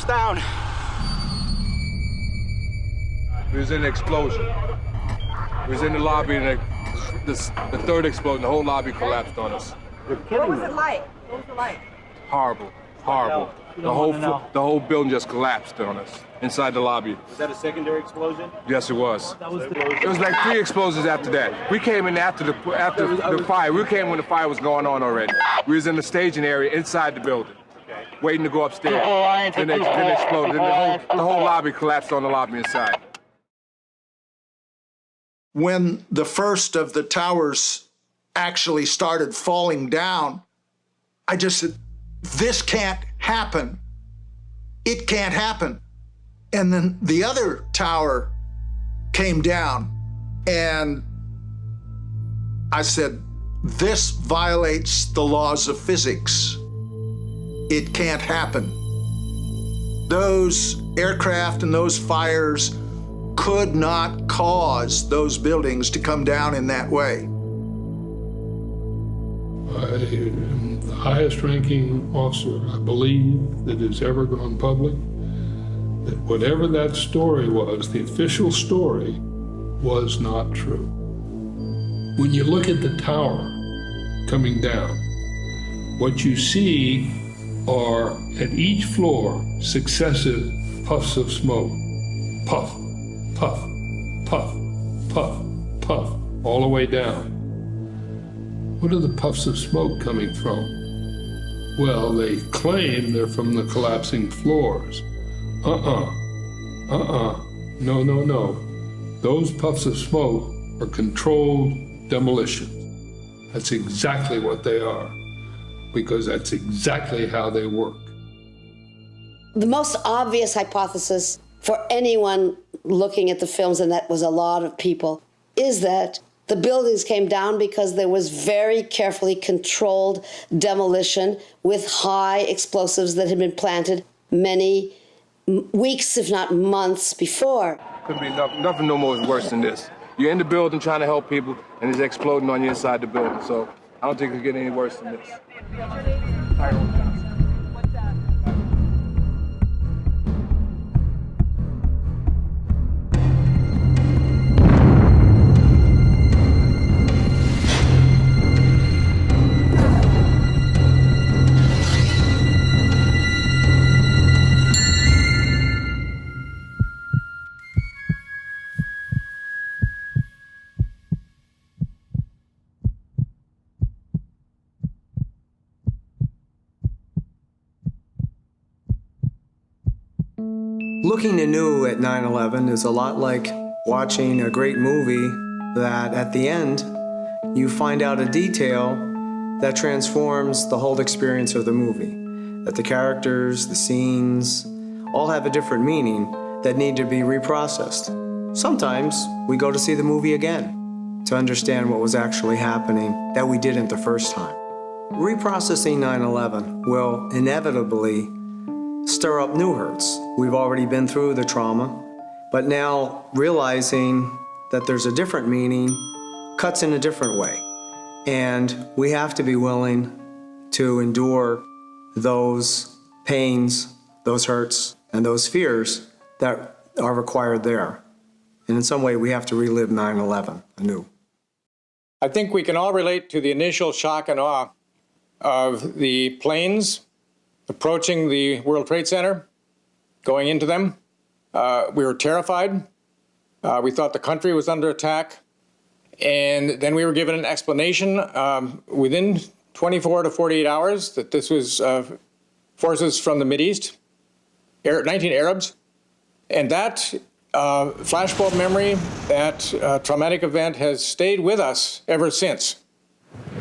down. It was an explosion. It was in the lobby, and the third explosion, the whole lobby collapsed on us. What was it like? What was it like? Horrible, horrible. The whole building just collapsed on us inside the lobby. Was that a secondary explosion? Yes, it was. It was like 3 explosions after that. We came in after the fire. We came when the fire was going on already. We was in the staging area inside the building, waiting to go upstairs. Then it exploded. Then the whole lobby collapsed on the lobby inside. When the first of the towers actually started falling down, I just said, this can't happen. It can't happen. And then the other tower came down, and I said, this violates the laws of physics. It can't happen. Those aircraft and those fires could not cause those buildings to come down in that way. I am the highest ranking officer, I believe, that has ever gone public. That whatever that story was, the official story, was not true. When you look at the tower coming down, what you see are, at each floor, successive puffs of smoke. Puff, puff, puff, puff, puff, all the way down. What are the puffs of smoke coming from? Well, they claim they're from the collapsing floors. No, no, no. Those puffs of smoke are controlled demolition. That's exactly what they are, because that's exactly how they work. The most obvious hypothesis for anyone looking at the films, and that was a lot of people, is that the buildings came down because there was very carefully controlled demolition with high explosives that had been planted many weeks, if not months, before. Couldn't be nothing no more worse than this. You're in the building trying to help people, and it's exploding on you inside the building. So I don't think it could get any worse than this. Looking anew at 9/11 is a lot like watching a great movie that at the end you find out a detail that transforms the whole experience of the movie. That the characters, the scenes, all have a different meaning that need to be reprocessed. Sometimes we go to see the movie again to understand what was actually happening that we didn't the first time. Reprocessing 9/11 will inevitably stir up new hurts. We've already been through the trauma, but now realizing that there's a different meaning cuts in a different way. And we have to be willing to endure those pains, those hurts, and those fears that are required there. And in some way, we have to relive 9/11 anew. I think we can all relate to the initial shock and awe of the planes approaching the World Trade Center, going into them. We were terrified. We thought the country was under attack. And then we were given an explanation within 24 to 48 hours that this was forces from the Mideast, 19 Arabs. And that flashbulb memory, that traumatic event has stayed with us ever since.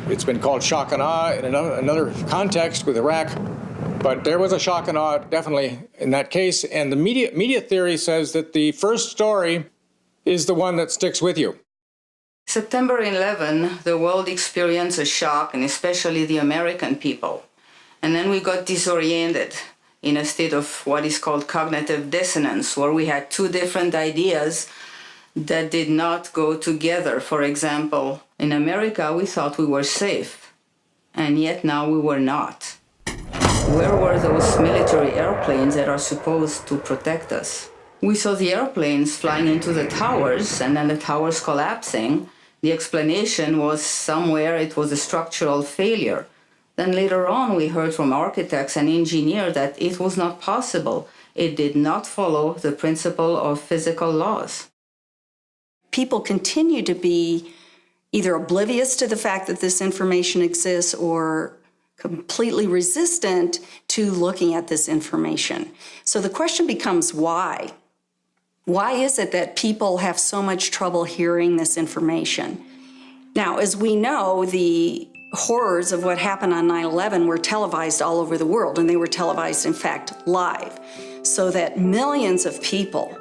It's been called shock and awe in another context with Iraq. But there was a shock and awe, definitely, in that case. And the media theory says that the first story is the one that sticks with you. September 11, the world experienced a shock, and especially the American people. And then we got disoriented in a state of what is called cognitive dissonance, where we had two different ideas that did not go together. For example, in America, we thought we were safe, and yet now we were not. where were those military airplanes that are supposed to protect us? We saw the airplanes flying into the towers and then the towers collapsing. The explanation was somewhere it was a structural failure. Then later on, we heard from architects and engineers that it was not possible. It did not follow the principle of physical laws. People continue to be either oblivious to the fact that this information exists or completely resistant to looking at this information. So the question becomes why? Why is it that people have so much trouble hearing this information? Now, as we know, the horrors of what happened on 9/11 were televised all over the world, and they were televised, in fact, live, so that millions of people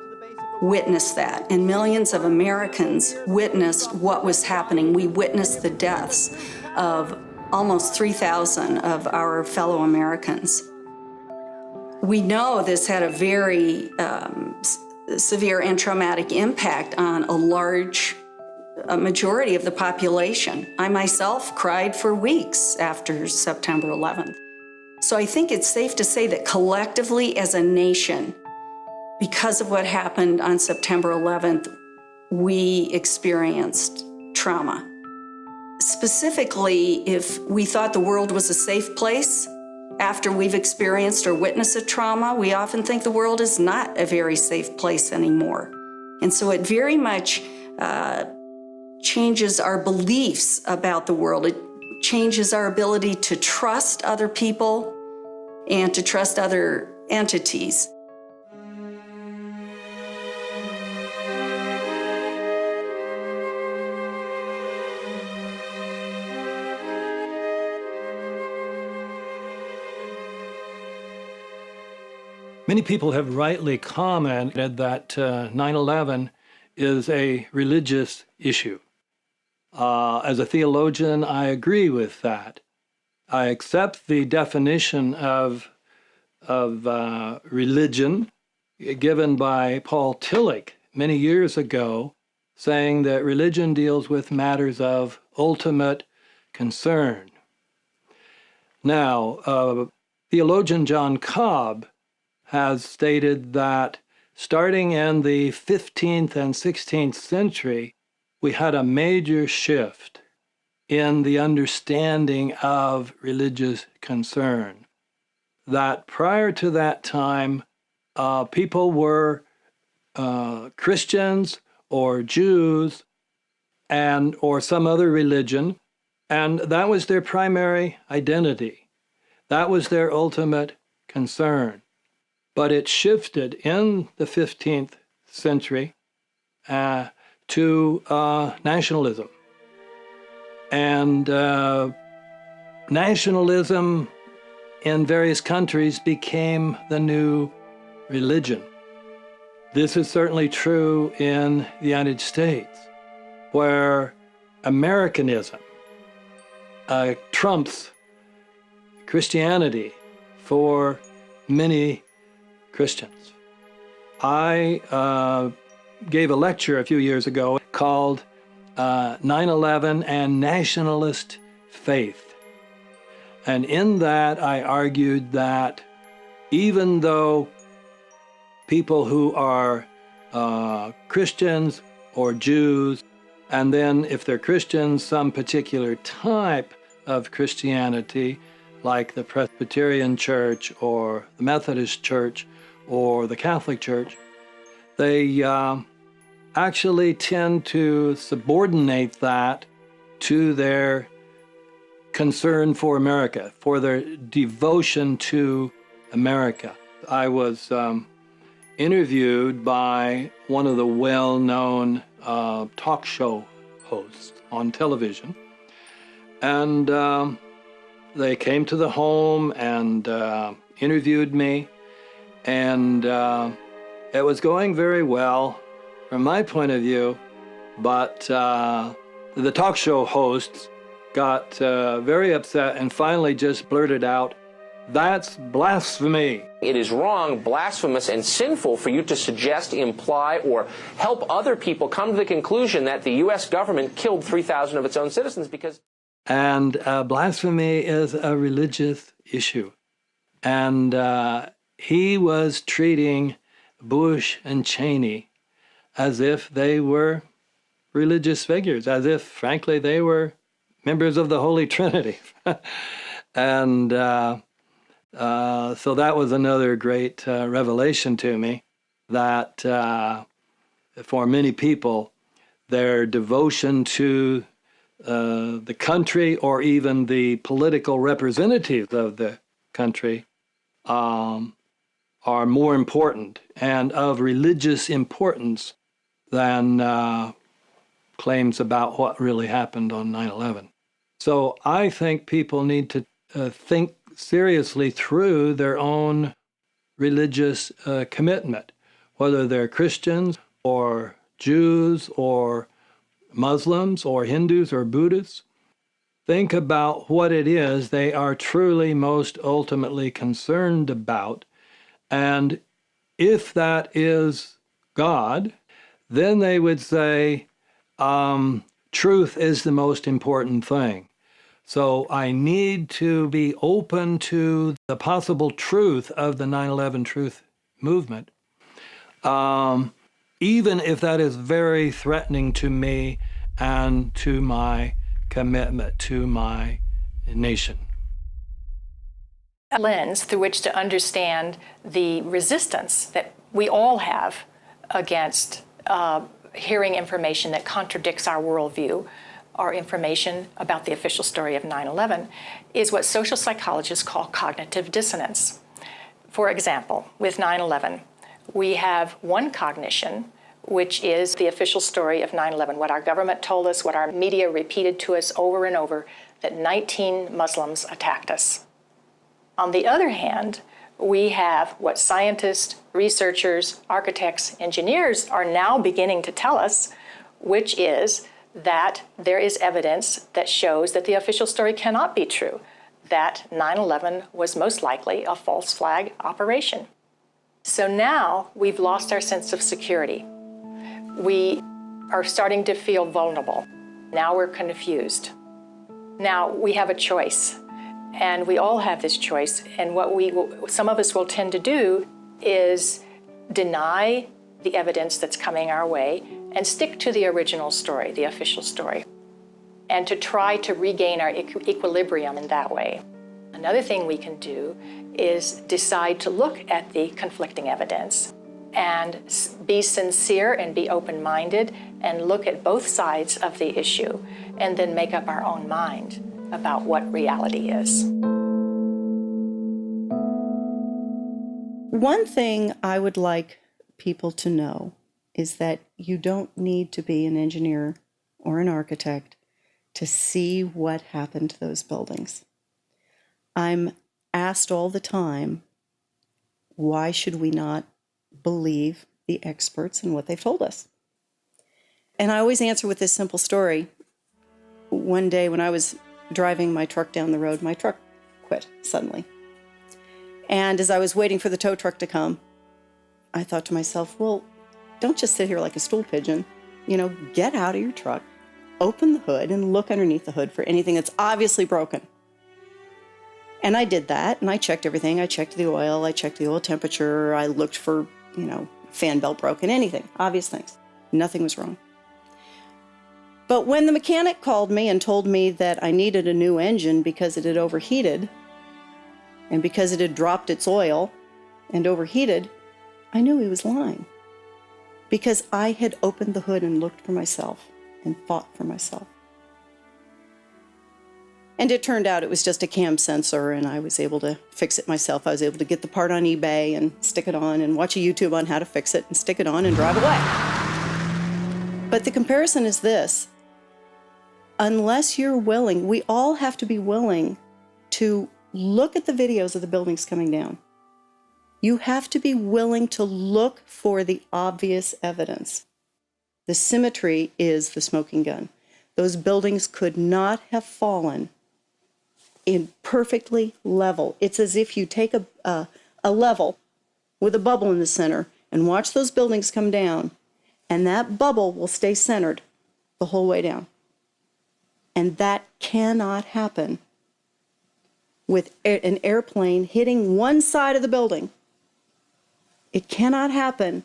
witnessed that, and millions of Americans witnessed what was happening. We witnessed the deaths of almost 3,000 of our fellow Americans. We know this had a very severe and traumatic impact on a majority of the population. I myself cried for weeks after September 11th. So I think it's safe to say that collectively as a nation, because of what happened on September 11th, we experienced trauma. Specifically, if we thought the world was a safe place after we've experienced or witnessed a trauma, we often think the world is not a very safe place anymore. And so it very much changes our beliefs about the world. It changes our ability to trust other people and to trust other entities. Many people have rightly commented that 9/11 is a religious issue. As a theologian, I agree with that. I accept the definition of religion given by Paul Tillich many years ago, saying that religion deals with matters of ultimate concern. Now, theologian John Cobb has stated that starting in the 15th and 16th century, we had a major shift in the understanding of religious concern. That prior to that time, people were Christians or Jews or some other religion, and that was their primary identity. That was their ultimate concern. But it shifted in the 15th century to nationalism. And nationalism in various countries became the new religion. This is certainly true in the United States, where Americanism trumps Christianity for many Christians. I gave a lecture a few years ago called 9/11 and Nationalist Faith. And in that, I argued that even though people who are Christians or Jews, and then if they're Christians, some particular type of Christianity, like the Presbyterian Church or the Methodist Church or the Catholic Church, they actually tend to subordinate that to their concern for America, for their devotion to America. I was interviewed by one of the well-known talk show hosts on television, and they came to the home and interviewed me, and it was going very well from my point of view, but the talk show hosts got very upset and finally just blurted out, "That's blasphemy." It is wrong, blasphemous, and sinful for you to suggest, imply, or help other people come to the conclusion that the U.S. government killed 3,000 of its own citizens because... And blasphemy is a religious issue. And he was treating Bush and Cheney as if they were religious figures, as if, frankly, they were members of the Holy Trinity. And so that was another great revelation to me, that for many people, their devotion to the country or even the political representatives of the country are more important and of religious importance than claims about what really happened on 9/11. So I think people need to think seriously through their own religious commitment, whether they're Christians or Jews or Muslims or Hindus or Buddhists. Think about what it is they are truly most ultimately concerned about. And if that is God, then they would say, truth is the most important thing. So I need to be open to the possible truth of the 9/11 truth movement, even if that is very threatening to me and to my commitment to my nation. A lens through which to understand the resistance that we all have against hearing information that contradicts our worldview or information about the official story of 9/11 is what social psychologists call cognitive dissonance. For example, with 9/11, we have one cognition, which is the official story of 9/11, what our government told us, what our media repeated to us over and over, that 19 Muslims attacked us. On the other hand, we have what scientists, researchers, architects, engineers are now beginning to tell us, which is that there is evidence that shows that the official story cannot be true, that 9/11 was most likely a false flag operation. So now we've lost our sense of security. We are starting to feel vulnerable. Now we're confused. Now we have a choice, and we all have this choice. And what some of us will tend to do is deny the evidence that's coming our way and stick to the original story, the official story, and to try to regain our equilibrium in that way. Another thing we can do is decide to look at the conflicting evidence and be sincere and be open-minded and look at both sides of the issue and then make up our own mind about what reality is. One thing I would like people to know is that you don't need to be an engineer or an architect to see what happened to those buildings. I'm asked all the time, why should we not believe the experts and what they've told us? And I always answer with this simple story. One day when I was driving my truck down the road, my truck quit suddenly. And as I was waiting for the tow truck to come, I thought to myself, well, don't just sit here like a stool pigeon. Get out of your truck, open the hood, and look underneath the hood for anything that's obviously broken. And I did that, and I checked everything. I checked the oil, I checked the oil temperature, I looked for, fan belt broken, anything, obvious things. Nothing was wrong. But when the mechanic called me and told me that I needed a new engine because it had overheated, and because it had dropped its oil and overheated, I knew he was lying. Because I had opened the hood and looked for myself and thought for myself. And it turned out it was just a cam sensor, and I was able to fix it myself. I was able to get the part on eBay and stick it on and watch a YouTube on how to fix it and stick it on and drive away. But the comparison is this. Unless you're willing, we all have to be willing to look at the videos of the buildings coming down. You have to be willing to look for the obvious evidence. The symmetry is the smoking gun. Those buildings could not have fallen in perfectly level. It's as if you take a level with a bubble in the center and watch those buildings come down, and that bubble will stay centered the whole way down. And that cannot happen with an airplane hitting one side of the building. It cannot happen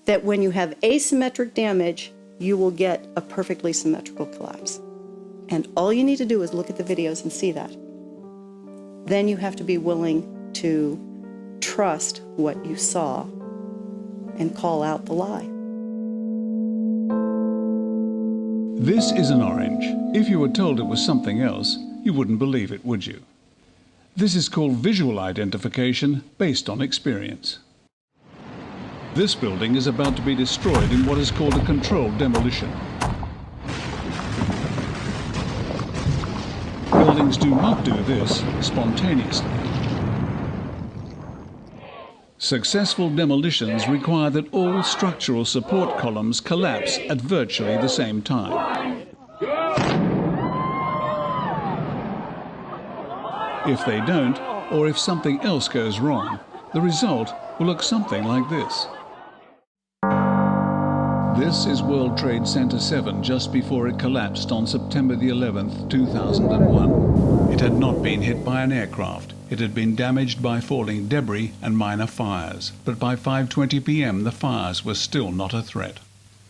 that when you have asymmetric damage, you will get a perfectly symmetrical collapse. And all you need to do is look at the videos and see that. Then you have to be willing to trust what you saw and call out the lie. This is an orange. If you were told it was something else, you wouldn't believe it, would you? This is called visual identification based on experience. This building is about to be destroyed in what is called a controlled demolition. Buildings do not do this spontaneously. Successful demolitions require that all structural support columns collapse at virtually the same time. If they don't, or if something else goes wrong, the result will look something like this. This is World Trade Center 7 just before it collapsed on September the 11th, 2001. It had not been hit by an aircraft. It had been damaged by falling debris and minor fires. But by 5:20 p.m. the fires were still not a threat.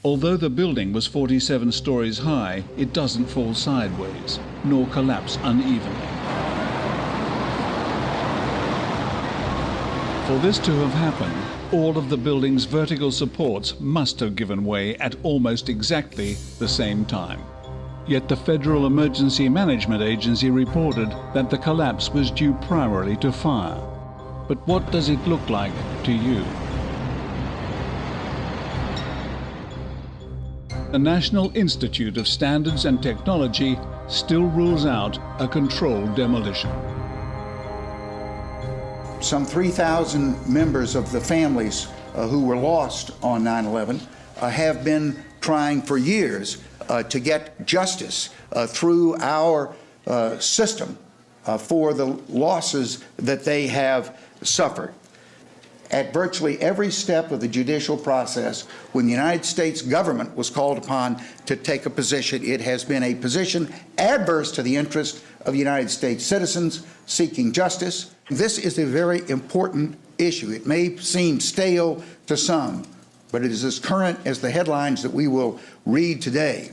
Although the building was 47 stories high, it doesn't fall sideways, nor collapse unevenly. For this to have happened, all of the building's vertical supports must have given way at almost exactly the same time. Yet the Federal Emergency Management Agency reported that the collapse was due primarily to fire. But what does it look like to you? The National Institute of Standards and Technology still rules out a controlled demolition. Some 3,000 members of the families who were lost on 9/11 have been trying for years to get justice through our system for the losses that they have suffered. At virtually every step of the judicial process, when the United States government was called upon to take a position, it has been a position adverse to the interest of United States citizens seeking justice. This is a very important issue. It may seem stale to some, but it is as current as the headlines that we will read today.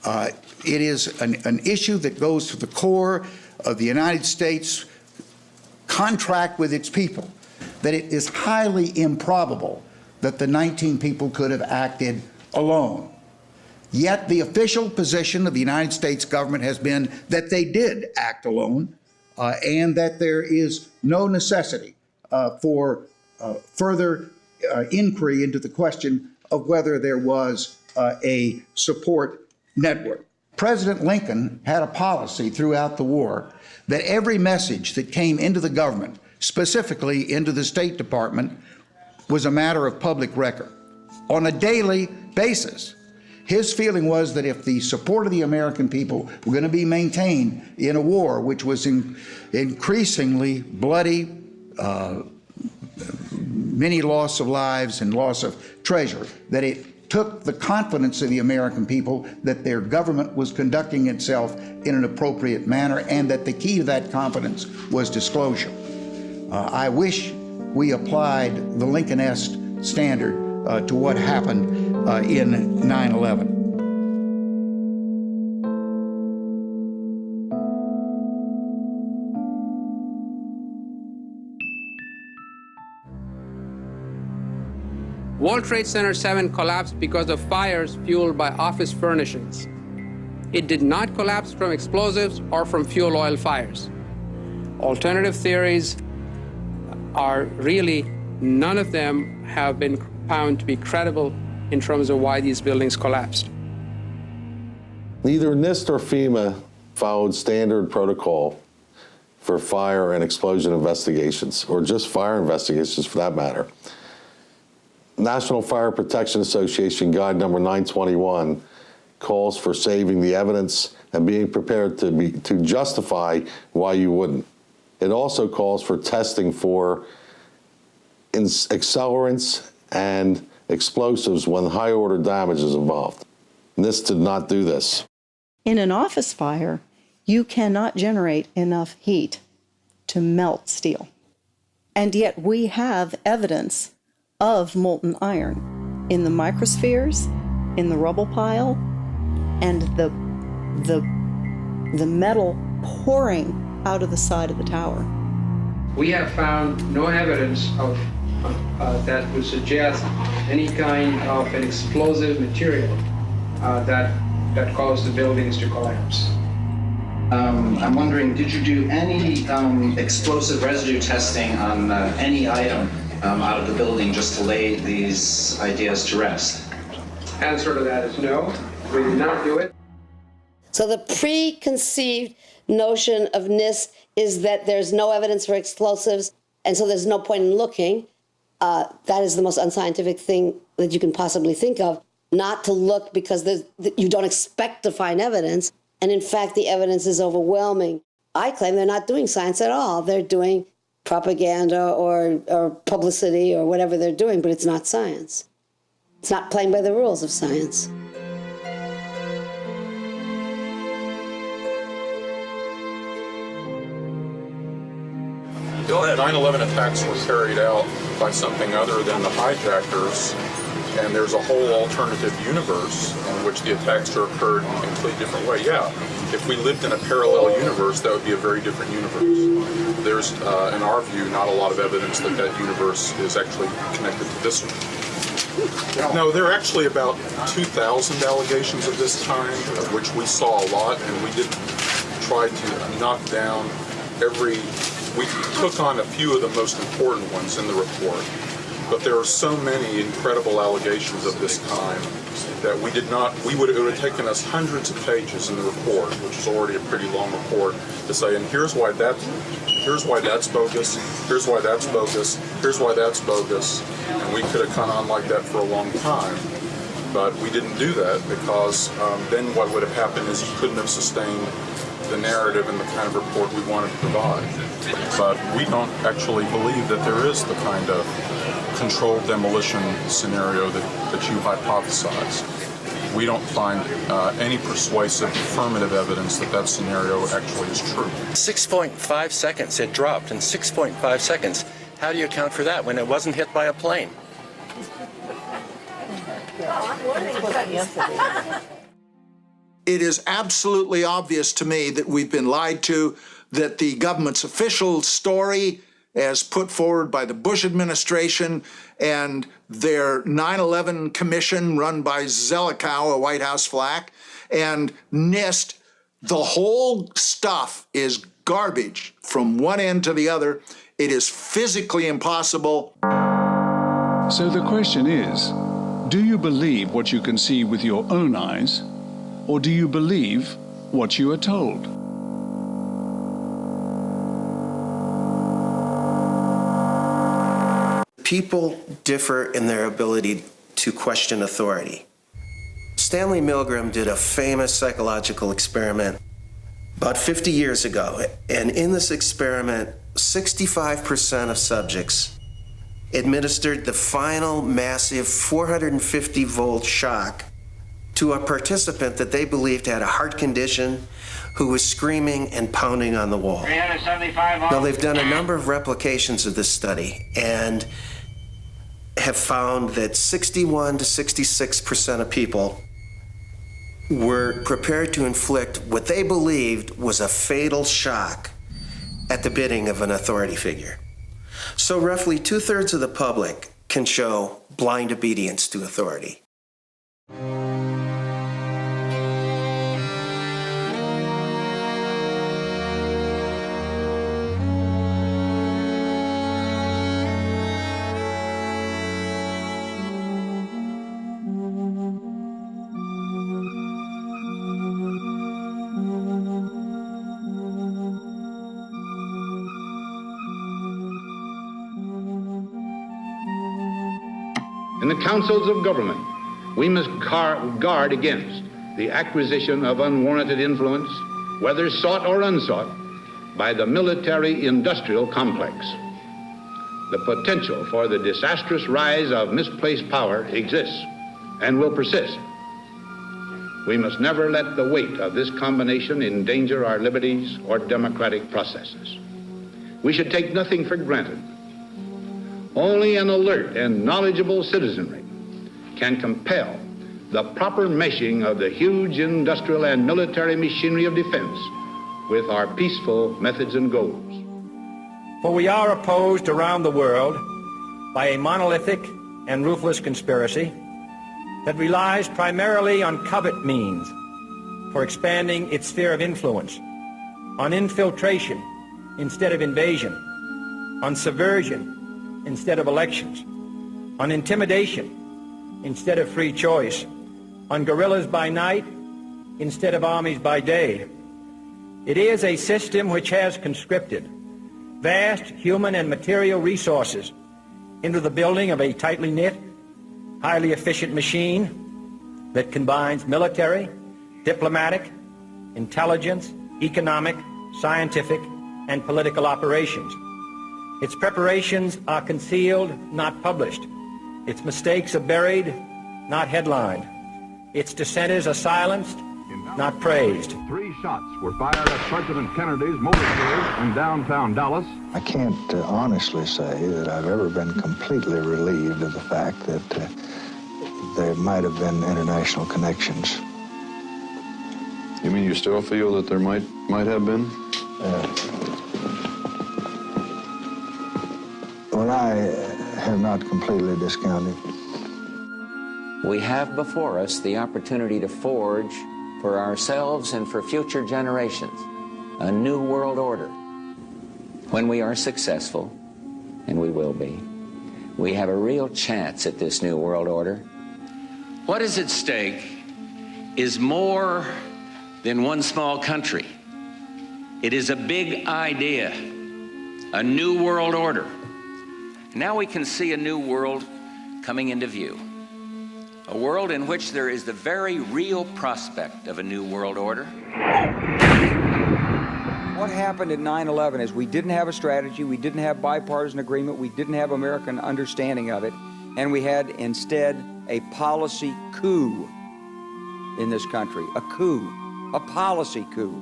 It is an issue that goes to the core of the United States contract with its people, that it is highly improbable that the 19 people could have acted alone. Yet the official position of the United States government has been that they did act alone, and that there is no necessity for further inquiry into the question of whether there was a support network. President Lincoln had a policy throughout the war that every message that came into the government, specifically into the State Department, was a matter of public record on a daily basis. His feeling was that if the support of the American people were going to be maintained in a war which was increasingly bloody, many loss of lives and loss of treasure, that it took the confidence of the American people that their government was conducting itself in an appropriate manner, and that the key to that confidence was disclosure. I wish we applied the Lincoln-esque standard to what happened in 9/11. World Trade Center 7 collapsed because of fires fueled by office furnishings. It did not collapse from explosives or from fuel oil fires. Alternative theories are really, none of them have been found to be credible in terms of why these buildings collapsed. Neither NIST or FEMA followed standard protocol for fire and explosion investigations, or just fire investigations for that matter. National Fire Protection Association Guide number 921 calls for saving the evidence and being prepared to justify why you wouldn't. It also calls for testing for accelerants and explosives when high-order damage is involved. NIST did not do this. In an office fire, you cannot generate enough heat to melt steel. And yet we have evidence of molten iron in the microspheres, in the rubble pile, and the metal pouring out of the side of the tower. We have found no evidence of that would suggest any kind of an explosive material that caused the buildings to collapse. I'm wondering, did you do any explosive residue testing on any item out of the building just to lay these ideas to rest? Answer to that is no, we did not do it. So the preconceived notion of NIST is that there's no evidence for explosives, and so there's no point in looking. That is the most unscientific thing that you can possibly think of, not to look because you don't expect to find evidence. And in fact, the evidence is overwhelming. I claim they're not doing science at all. They're doing propaganda or publicity or whatever they're doing, but it's not science. It's not playing by the rules of science. The 9/11 attacks were carried out by something other than the hijackers, and there's a whole alternative universe in which the attacks occurred in a completely different way. Yeah, if we lived in a parallel universe, that would be a very different universe. There's, in our view, not a lot of evidence that that universe is actually connected to this one. No, there are actually about 2,000 allegations of this kind, of which we saw a lot, and we didn't try to knock down we took on a few of the most important ones in the report, but there are so many incredible allegations of this kind that it would have taken us hundreds of pages in the report, which is already a pretty long report, to say, and here's why that's bogus, here's why that's bogus, here's why that's bogus, and we could have gone on like that for a long time. But we didn't do that because then what would have happened is you couldn't have sustained the narrative and the kind of report we wanted to provide. But we don't actually believe that there is the kind of controlled demolition scenario that you hypothesize. We don't find any persuasive affirmative evidence that that scenario actually is true. 6.5 seconds it dropped in 6.5 seconds. How do you account for that when it wasn't hit by a plane? It is absolutely obvious to me that we've been lied to, that the government's official story as put forward by the Bush administration and their 9/11 commission run by Zelikow, a White House flack, and NIST, the whole stuff is garbage from one end to the other. It is physically impossible. So the question is, do you believe what you can see with your own eyes, or do you believe what you are told? People differ in their ability to question authority. Stanley Milgram did a famous psychological experiment about 50 years ago, and in this experiment, 65% of subjects administered the final massive 450-volt shock to a participant that they believed had a heart condition who was screaming and pounding on the wall. 375 Now, they've done a number of replications of this study and have found that 61 to 66% of people were prepared to inflict what they believed was a fatal shock at the bidding of an authority figure. So roughly 2/3 of the public can show blind obedience to authority. In the councils of government, we must guard against the acquisition of unwarranted influence, whether sought or unsought, by the military-industrial complex. The potential for the disastrous rise of misplaced power exists and will persist. We must never let the weight of this combination endanger our liberties or democratic processes. we should take nothing for granted. Only an alert and knowledgeable citizenry can compel the proper meshing of the huge industrial and military machinery of defense with our peaceful methods and goals. For we are opposed around the world by a monolithic and ruthless conspiracy that relies primarily on covert means for expanding its sphere of influence, on infiltration instead of invasion, on subversion instead of elections, on intimidation instead of free choice, on guerrillas by night instead of armies by day. It is a system which has conscripted vast human and material resources into the building of a tightly knit, highly efficient machine that combines military, diplomatic, intelligence, economic, scientific, and political operations. Its preparations are concealed, not published. Its mistakes are buried, not headlined. Its dissenters are silenced, not praised. 3 shots were fired at President Kennedy's motorcade in downtown Dallas. I can't honestly say that I've ever been completely relieved of the fact that there might have been international connections. You mean you still feel that there might have been? Well, I have not completely discounted. We have before us the opportunity to forge for ourselves and for future generations a new world order. When we are successful, and we will be, we have a real chance at this new world order. What is at stake is more than one small country. It is a big idea, a new world order. Now we can see a new world coming into view. A world in which there is the very real prospect of a new world order. What happened at 9/11 is we didn't have a strategy, we didn't have bipartisan agreement, we didn't have American understanding of it, and we had instead a policy coup in this country. A coup, a policy coup.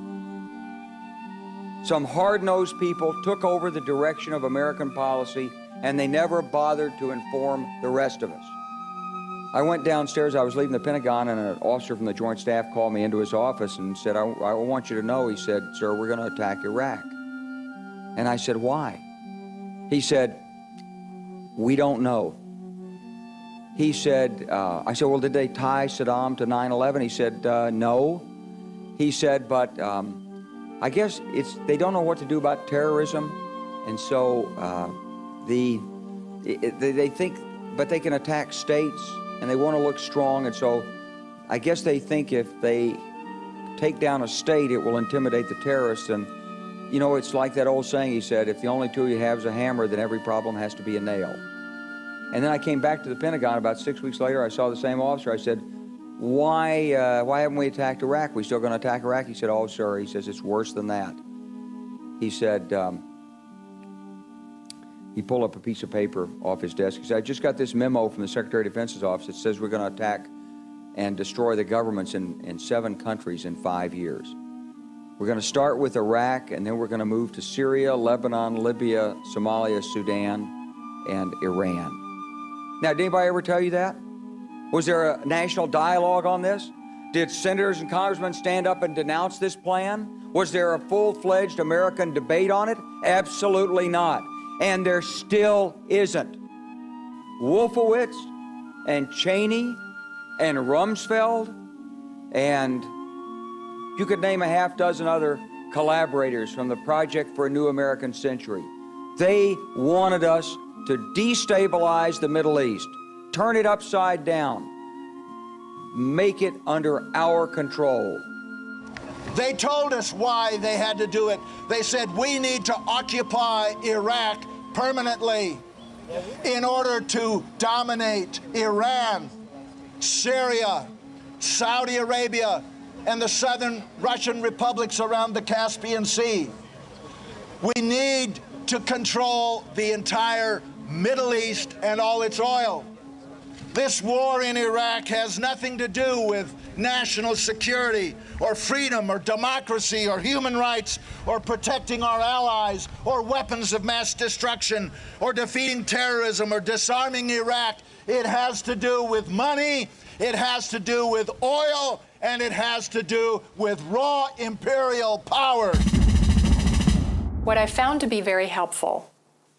Some hard-nosed people took over the direction of American policy, and they never bothered to inform the rest of us. I went downstairs, I was leaving the Pentagon, and an officer from the Joint Staff called me into his office and said, I want you to know, he said, sir, we're going to attack Iraq. And I said, why? He said, we don't know. He said, I said, well, did they tie Saddam to 9/11? He said, no. He said, but I guess they don't know what to do about terrorism, and so they think, but they can attack states, and they want to look strong, and so I guess they think if they take down a state, it will intimidate the terrorists. And, you know, it's like that old saying, he said, if the only tool you have is a hammer, then every problem has to be a nail. And then I came back to the Pentagon about 6 weeks later. I saw the same officer. I said, why haven't we attacked Iraq? We still going to attack Iraq? He said, oh, sir, he says, it's worse than that. He said, he pulled up a piece of paper off his desk. He said, I just got this memo from the Secretary of Defense's office that says we're going to attack and destroy the governments in 7 countries in 5 years. We're going to start with Iraq, and then we're going to move to Syria, Lebanon, Libya, Somalia, Sudan, and Iran. Now, did anybody ever tell you that? Was there a national dialogue on this? Did senators and congressmen stand up and denounce this plan? Was there a full-fledged American debate on it? Absolutely not. And there still isn't. Wolfowitz and Cheney and Rumsfeld, and you could name a half dozen other collaborators from the Project for a New American Century. They wanted us to destabilize the Middle East, turn it upside down, make it under our control. They told us why they had to do it. They said, we need to occupy Iraq permanently in order to dominate Iran, Syria, Saudi Arabia, and the southern Russian republics around the Caspian Sea. We need to control the entire Middle East and all its oil. This war in Iraq has nothing to do with national security or freedom or democracy or human rights or protecting our allies or weapons of mass destruction or defeating terrorism or disarming Iraq. It has to do with money, it has to do with oil, and it has to do with raw imperial power. What I found to be very helpful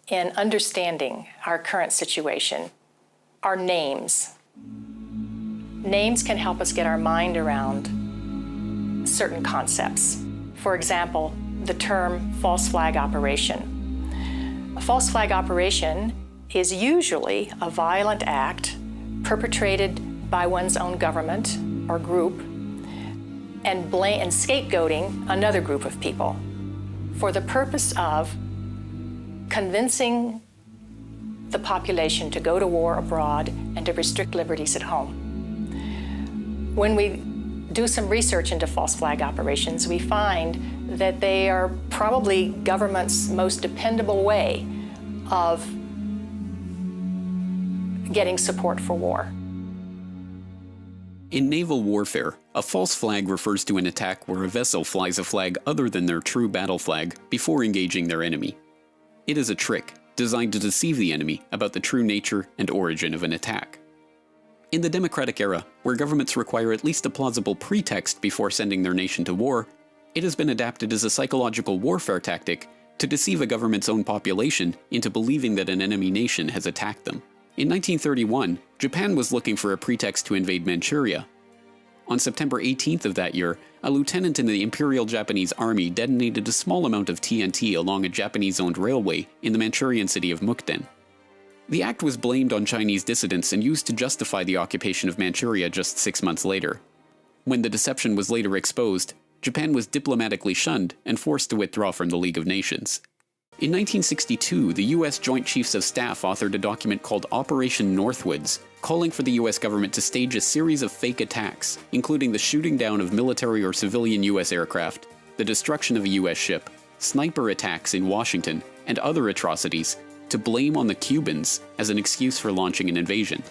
in understanding our current situation are names. Names can help us get our mind around certain concepts. For example, the term false flag operation. A false flag operation is usually a violent act perpetrated by one's own government or group and scapegoating another group of people for the purpose of convincing the population to go to war abroad and to restrict liberties at home. When we do some research into false flag operations, we find that they are probably government's most dependable way of getting support for war. In naval warfare, a false flag refers to an attack where a vessel flies a flag other than their true battle flag before engaging their enemy. It is a trick designed to deceive the enemy about the true nature and origin of an attack. In the democratic era, where governments require at least a plausible pretext before sending their nation to war, it has been adapted as a psychological warfare tactic to deceive a government's own population into believing that an enemy nation has attacked them. In 1931, Japan was looking for a pretext to invade Manchuria. On September 18th of that year, a lieutenant in the Imperial Japanese Army detonated a small amount of TNT along a Japanese-owned railway in the Manchurian city of Mukden. The act was blamed on Chinese dissidents and used to justify the occupation of Manchuria just 6 months later. When the deception was later exposed, Japan was diplomatically shunned and forced to withdraw from the League of Nations. In 1962, the U.S. Joint Chiefs of Staff authored a document called Operation Northwoods, calling for the U.S. government to stage a series of fake attacks, including the shooting down of military or civilian U.S. aircraft, the destruction of a U.S. ship, sniper attacks in Washington, and other atrocities, to blame on the Cubans as an excuse for launching an invasion.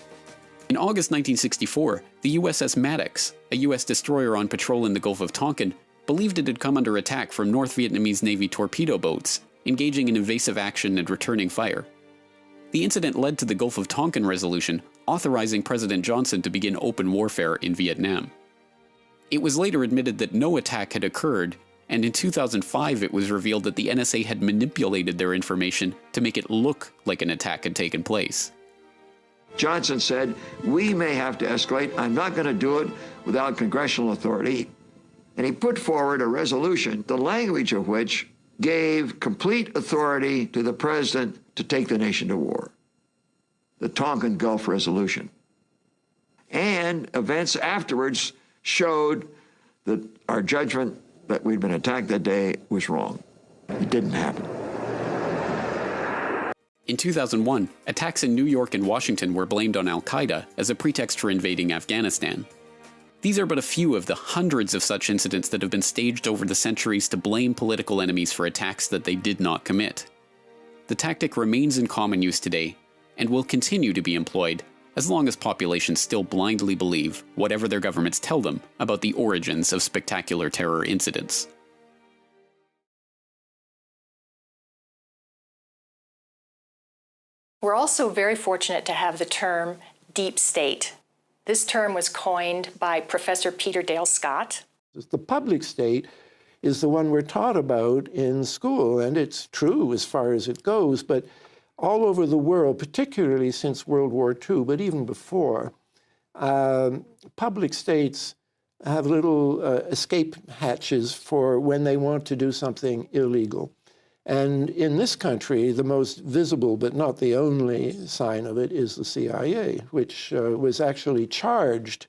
In August 1964, the USS Maddox, a U.S. destroyer on patrol in the Gulf of Tonkin, believed it had come under attack from North Vietnamese Navy torpedo boats, engaging in evasive action and returning fire. The incident led to the Gulf of Tonkin resolution, authorizing President Johnson to begin open warfare in Vietnam. It was later admitted that no attack had occurred, and in 2005 it was revealed that the NSA had manipulated their information to make it look like an attack had taken place. Johnson said, "We may have to escalate. I'm not going to do it without congressional authority." And he put forward a resolution, the language of which gave complete authority to the president to take the nation to war. The Tonkin Gulf Resolution. And events afterwards showed that our judgment that we'd been attacked that day was wrong. It didn't happen. In 2001, attacks in New York and Washington were blamed on Al-Qaeda as a pretext for invading Afghanistan. These are but a few of the hundreds of such incidents that have been staged over the centuries to blame political enemies for attacks that they did not commit. The tactic remains in common use today, and will continue to be employed as long as populations still blindly believe whatever their governments tell them about the origins of spectacular terror incidents. We're also very fortunate to have the term deep state. This term was coined by Professor Peter Dale Scott. The public state is the one we're taught about in school, and it's true as far as it goes, but all over the world, particularly since World War II, but even before, public states have little escape hatches for when they want to do something illegal. And in this country, the most visible, but not the only sign of it, is the CIA, which was actually charged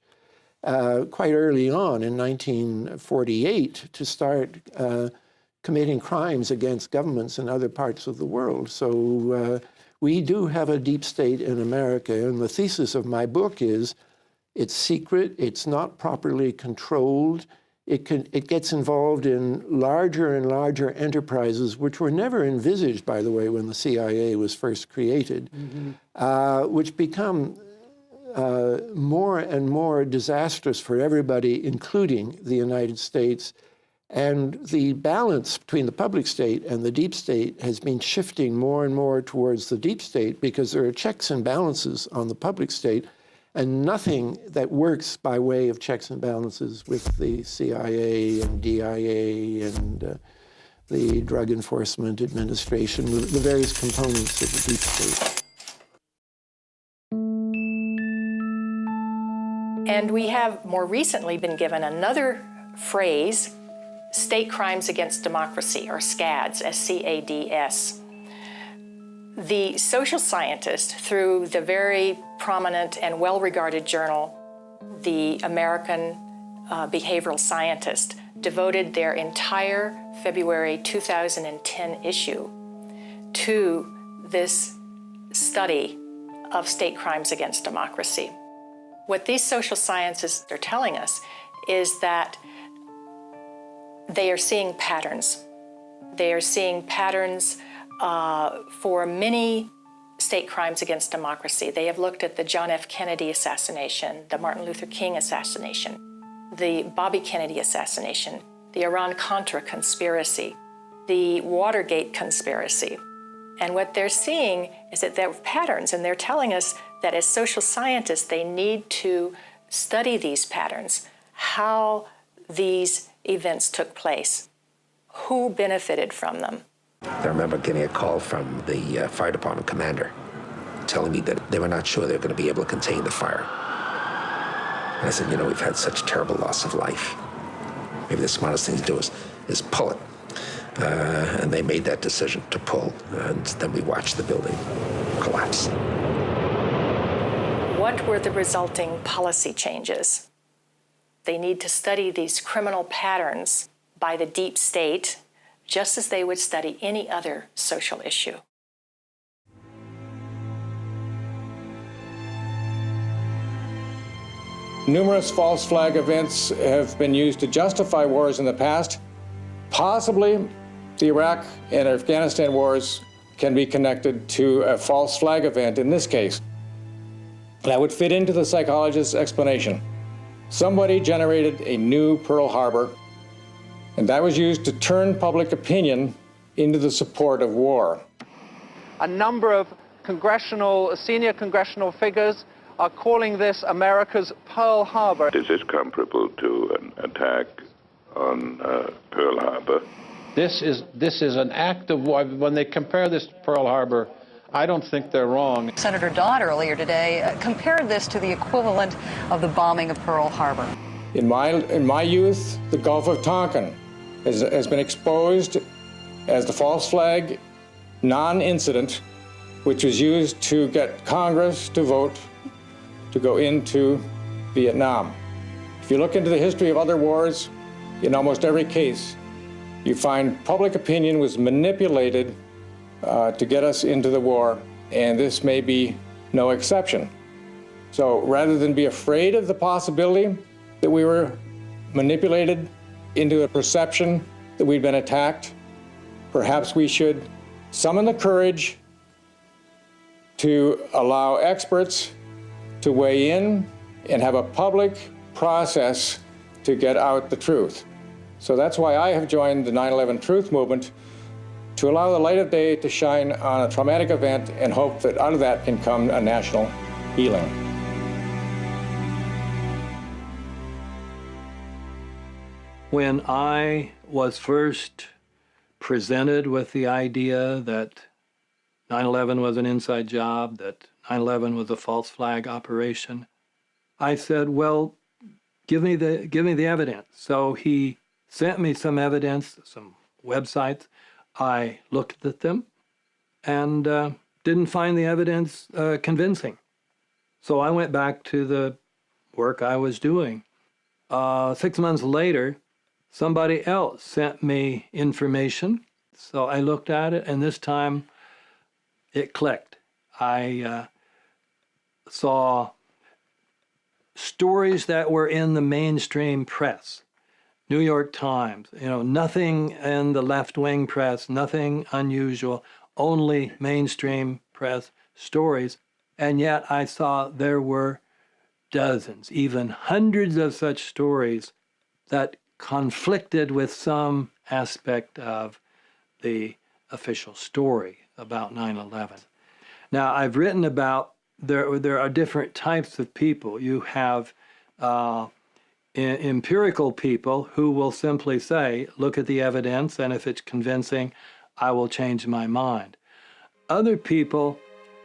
quite early on in 1948 to start committing crimes against governments in other parts of the world. So we do have a deep state in America, and the thesis of my book is it's secret, it's not properly controlled, it gets involved in larger and larger enterprises, which were never envisaged, by the way, when the CIA was first created, which become more and more disastrous for everybody, including the United States. And the balance between the public state and the deep state has been shifting more and more towards the deep state because there are checks and balances on the public state and nothing that works by way of checks and balances with the CIA and DIA and the Drug Enforcement Administration, the various components of the deep state. And we have more recently been given another phrase, state crimes against democracy, or SCADS, S-C-A-D-S. The social scientist, through the very prominent and well-regarded journal, the American Behavioral Scientist, devoted their entire February 2010 issue to this study of state crimes against democracy. What these social scientists are telling us is that they are seeing patterns. They are seeing patterns for many state crimes against democracy. They have looked at the John F. Kennedy assassination, the Martin Luther King assassination, the Bobby Kennedy assassination, the Iran-Contra conspiracy, the Watergate conspiracy. And what they're seeing is that there are patterns, and they're telling us that as social scientists, they need to study these patterns, how these events took place, who benefited from them. I remember getting a call from the fire department commander telling me that they were not sure they were going to be able to contain the fire. And I said, you know, we've had such terrible loss of life. Maybe the smartest thing to do is pull it. And they made that decision to pull, and then we watched the building collapse. What were the resulting policy changes? They need to study these criminal patterns by the deep state, just as they would study any other social issue. Numerous false flag events have been used to justify wars in the past. Possibly the Iraq and Afghanistan wars can be connected to a false flag event in this case. That would fit into the psychologist's explanation. Somebody generated a new Pearl Harbor, and that was used to turn public opinion into the support of war. A number of senior congressional figures are calling this America's Pearl Harbor. Is this comparable to an attack on Pearl Harbor? This is an act of war. When they compare this to Pearl Harbor, I don't think they're wrong. Senator Dodd earlier today compared this to the equivalent of the bombing of Pearl Harbor. In my youth, the Gulf of Tonkin has been exposed as the false flag non-incident, which was used to get Congress to vote to go into Vietnam. If you look into the history of other wars, in almost every case, you find public opinion was manipulated to get us into the war, and this may be no exception. So rather than be afraid of the possibility that we were manipulated into a perception that we'd been attacked, perhaps we should summon the courage to allow experts to weigh in and have a public process to get out the truth. So that's why I have joined the 9/11 Truth Movement, to allow the light of day to shine on a traumatic event and hope that out of that can come a national healing. When I was first presented with the idea that 9/11 was an inside job, that 9/11 was a false flag operation, I said, well, give me the evidence. So he sent me some evidence, some websites. I looked at them and didn't find the evidence convincing. So I went back to the work I was doing. 6 months later, somebody else sent me information. So I looked at it, and this time it clicked. I saw stories that were in the mainstream press. New York Times, nothing in the left-wing press, nothing unusual, only mainstream press stories. And yet I saw there were dozens, even hundreds of such stories that conflicted with some aspect of the official story about 9/11. Now, I've written about there are different types of people. You have empirical people who will simply say, look at the evidence, and if it's convincing, I will change my mind. Other people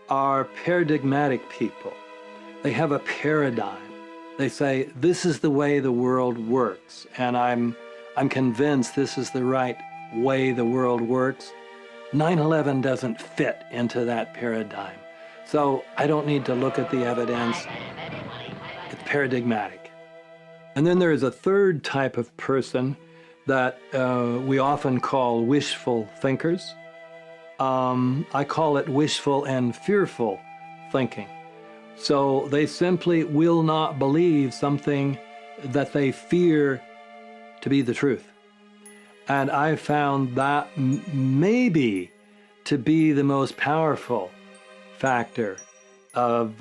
are paradigmatic people. They have a paradigm. They say, this is the way the world works, and I'm convinced this is the right way the world works. 9/11 doesn't fit into that paradigm. So I don't need to look at the evidence. It's paradigmatic. And then there is a third type of person that we often call wishful thinkers. I call it wishful and fearful thinking. So they simply will not believe something that they fear to be the truth. And I found that maybe to be the most powerful factor of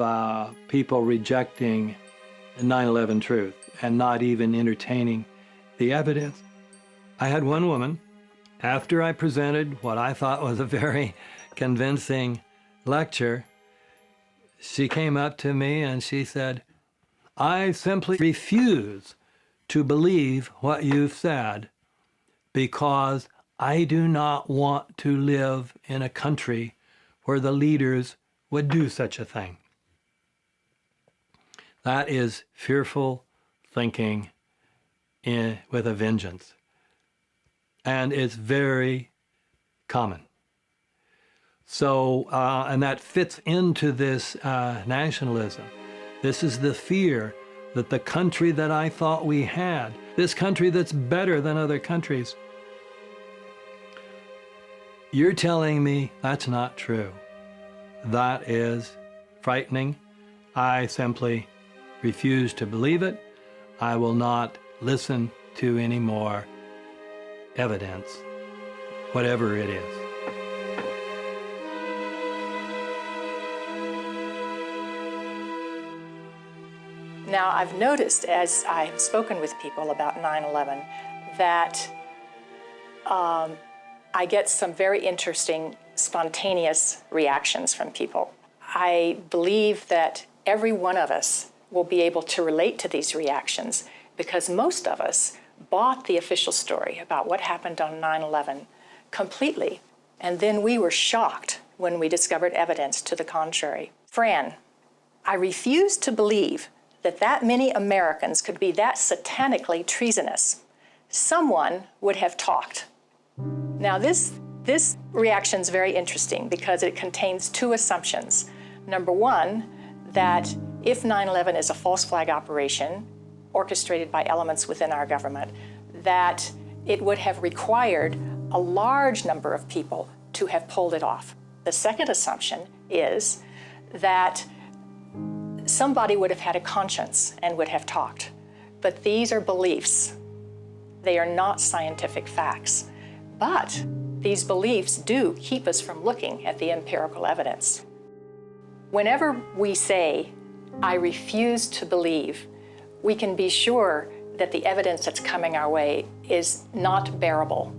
people rejecting 9/11 truth and not even entertaining the evidence. I had one woman, after I presented what I thought was a very convincing lecture, she came up to me and she said, I simply refuse to believe what you've said because I do not want to live in a country where the leaders would do such a thing. That is fearful thinking with a vengeance. And it's very common. So, and that fits into this nationalism. This is the fear that the country that I thought we had, this country that's better than other countries, you're telling me that's not true. That is frightening. I simply refuse to believe it. I will not listen to any more evidence, whatever it is. Now, I've noticed as I've spoken with people about 9/11 that I get some very interesting, spontaneous reactions from people. I believe that every one of us will be able to relate to these reactions because most of us bought the official story about what happened on 9/11 completely, and then we were shocked when we discovered evidence to the contrary. Fran, I refuse to believe that many Americans could be that satanically treasonous. Someone would have talked. Now, this reaction is very interesting because it contains two assumptions. Number one, that if 9/11 is a false flag operation orchestrated by elements within our government, that it would have required a large number of people to have pulled it off. The second assumption is that somebody would have had a conscience and would have talked. But these are beliefs. They are not scientific facts. But these beliefs do keep us from looking at the empirical evidence. Whenever we say, I refuse to believe, we can be sure that the evidence that's coming our way is not bearable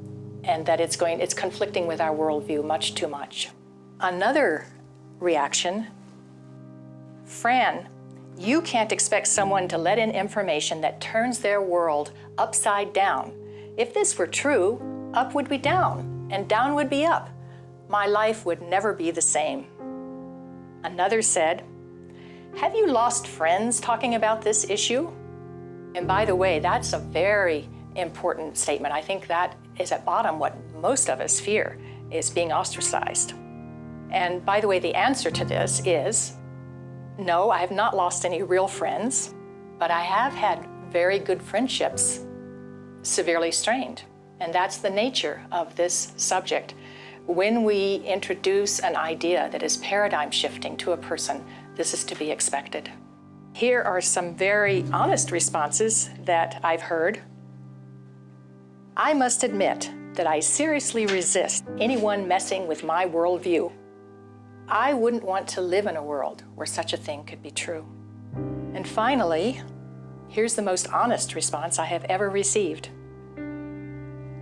and that it's conflicting with our worldview much too much. Another reaction, Fran, you can't expect someone to let in information that turns their world upside down. If this were true, up would be down, and down would be up. My life would never be the same. Another said, have you lost friends talking about this issue? And by the way, that's a very important statement. I think that is at bottom what most of us fear, is being ostracized. And by the way, the answer to this is, no, I have not lost any real friends, but I have had very good friendships severely strained. And that's the nature of this subject. When we introduce an idea that is paradigm shifting to a person, this is to be expected. Here are some very honest responses that I've heard. I must admit that I seriously resist anyone messing with my worldview. I wouldn't want to live in a world where such a thing could be true. And finally, here's the most honest response I have ever received.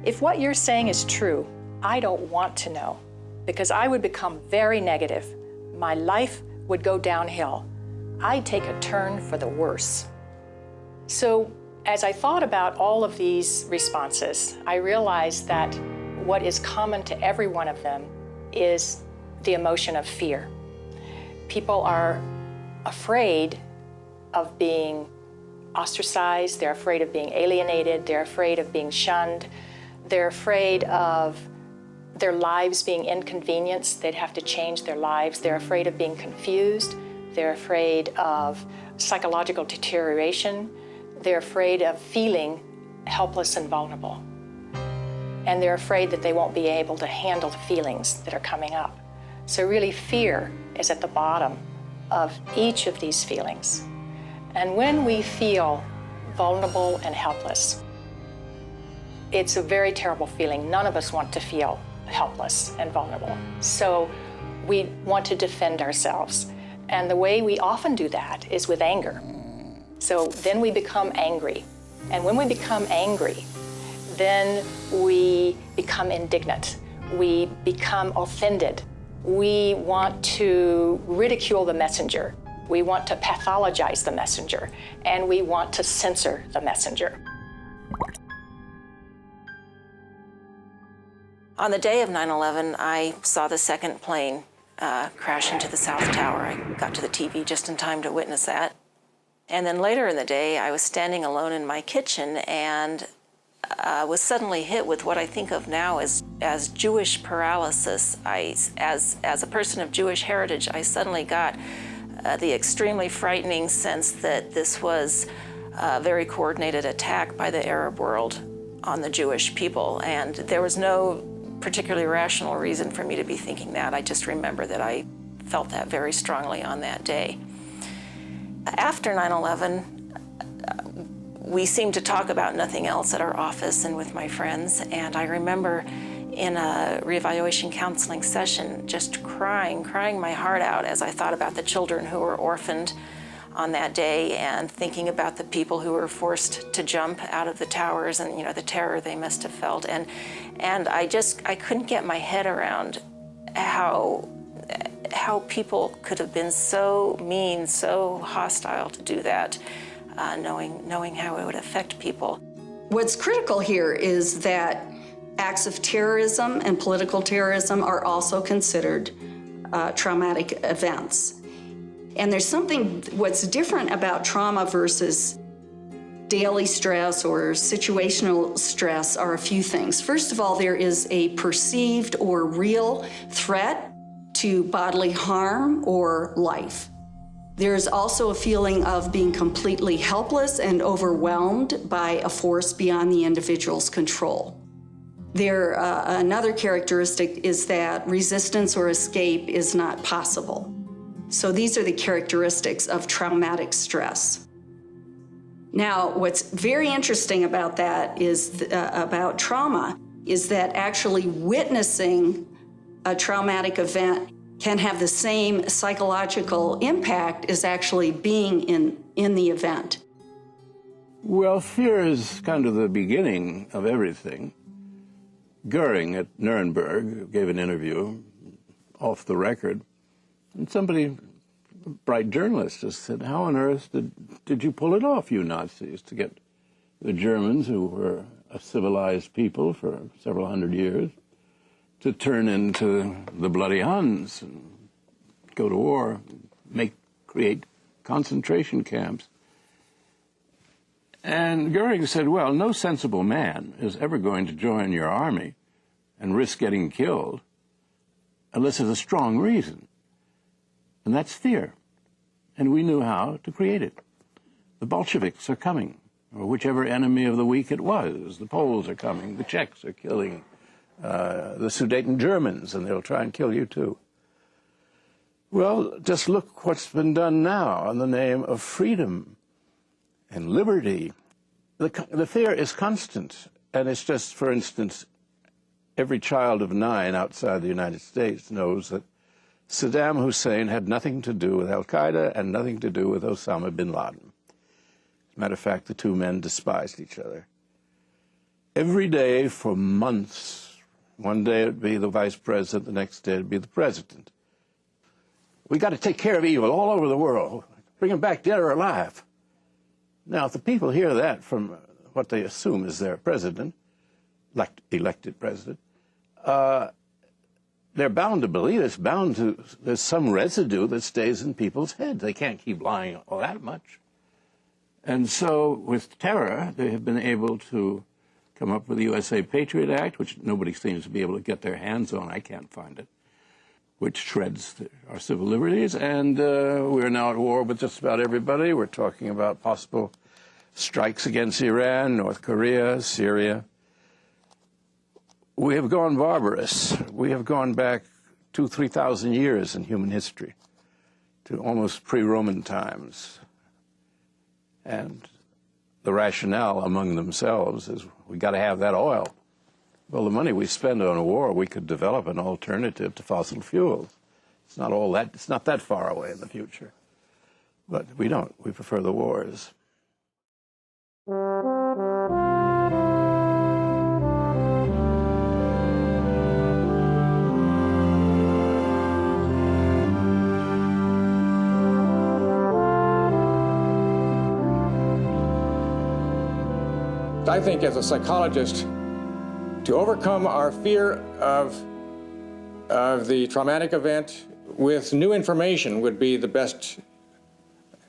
If what you're saying is true, I don't want to know, because I would become very negative. My life would go downhill. I'd take a turn for the worse. So as I thought about all of these responses, I realized that what is common to every one of them is the emotion of fear. People are afraid of being ostracized, they're afraid of being alienated, they're afraid of being shunned, they're afraid of their lives being inconvenienced, they'd have to change their lives, they're afraid of being confused, they're afraid of psychological deterioration, they're afraid of feeling helpless and vulnerable. And they're afraid that they won't be able to handle the feelings that are coming up. So really fear is at the bottom of each of these feelings. And when we feel vulnerable and helpless, it's a very terrible feeling. None of us want to feel helpless and vulnerable. So we want to defend ourselves. And the way we often do that is with anger. So then we become angry. And when we become angry, then we become indignant. We become offended. We want to ridicule the messenger. We want to pathologize the messenger. And we want to censor the messenger. On the day of 9/11, I saw the second plane crash into the South Tower. I got to the TV just in time to witness that. And then later in the day, I was standing alone in my kitchen and was suddenly hit with what I think of now as Jewish paralysis. As a person of Jewish heritage, I suddenly got the extremely frightening sense that this was a very coordinated attack by the Arab world on the Jewish people. And there was no particularly rational reason for me to be thinking that. I just remember that I felt that very strongly on that day. After 9/11, we seemed to talk about nothing else at our office and with my friends. And I remember in a reevaluation counseling session just crying my heart out as I thought about the children who were orphaned on that day and thinking about the people who were forced to jump out of the towers and, the terror they must have felt. And I couldn't get my head around how people could have been so mean, so hostile to do that, knowing how it would affect people. What's critical here is that acts of terrorism and political terrorism are also considered traumatic events. And there's what's different about trauma versus daily stress or situational stress are a few things. First of all, there is a perceived or real threat to bodily harm or life. There's also a feeling of being completely helpless and overwhelmed by a force beyond the individual's control. Another characteristic is that resistance or escape is not possible. So these are the characteristics of traumatic stress. Now, what's very interesting about that is about trauma is that actually witnessing a traumatic event can have the same psychological impact as actually being in the event. Well, fear is kind of the beginning of everything. Goering at Nuremberg gave an interview off the record, and somebody, a bright journalist, just said, how on earth did you pull it off, you Nazis, to get the Germans, who were a civilized people for several hundred years, to turn into the bloody Huns and go to war, create concentration camps? And Goering said, well, no sensible man is ever going to join your army and risk getting killed unless there's a strong reason. And that's fear. And we knew how to create it. The Bolsheviks are coming, or whichever enemy of the weak it was. The Poles are coming, the Czechs are killing the Sudeten Germans, and they'll try and kill you too. Well, just look what's been done now in the name of freedom and liberty. The fear is constant, and it's just, for instance, every child of 9 outside the United States knows that Saddam Hussein had nothing to do with al-Qaeda and nothing to do with Osama bin Laden. As a matter of fact, the two men despised each other. Every day for months, one day it would be the vice president, the next day it would be the president. We got to take care of evil all over the world, bring them back dead or alive. Now, if the people hear that from what they assume is their president, elected president, they're bound to believe it's bound to, there's some residue that stays in people's heads. They can't keep lying all that much. And so with terror, they have been able to come up with the USA Patriot Act, which nobody seems to be able to get their hands on. I can't find it, which shreds our civil liberties. And we're now at war with just about everybody. We're talking about possible strikes against Iran, North Korea, Syria. We have gone barbarous. We have gone back 2,000 to 3,000 years in human history to almost pre-Roman times. And the rationale among themselves is we got to have that oil. Well, the money we spend on a war, we could develop an alternative to fossil fuels. It's not all that, it's not that far away in the future. But we don't. We prefer the wars. I think as a psychologist, to overcome our fear of the traumatic event with new information would be the best,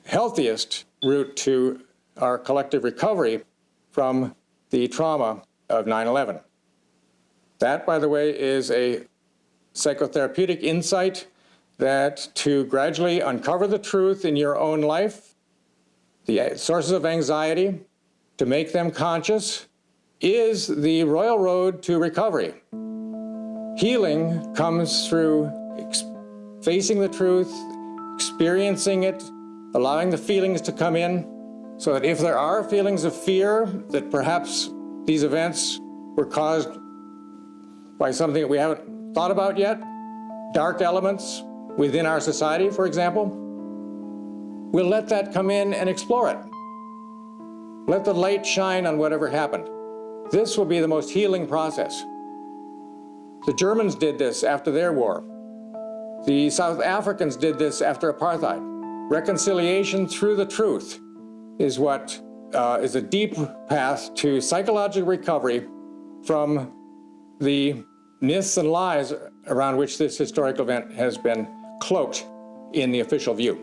healthiest route to our collective recovery from the trauma of 9/11. That, by the way, is a psychotherapeutic insight that to gradually uncover the truth in your own life, the sources of anxiety, to make them conscious, is the royal road to recovery. Healing comes through facing the truth, experiencing it, allowing the feelings to come in, so that if there are feelings of fear that perhaps these events were caused by something that we haven't thought about yet, dark elements within our society, for example, we'll let that come in and explore it. Let the light shine on whatever happened. This will be the most healing process. The Germans did this after their war. The South Africans did this after apartheid. Reconciliation through the truth is what is a deep path to psychological recovery from the myths and lies around which this historic event has been cloaked in the official view.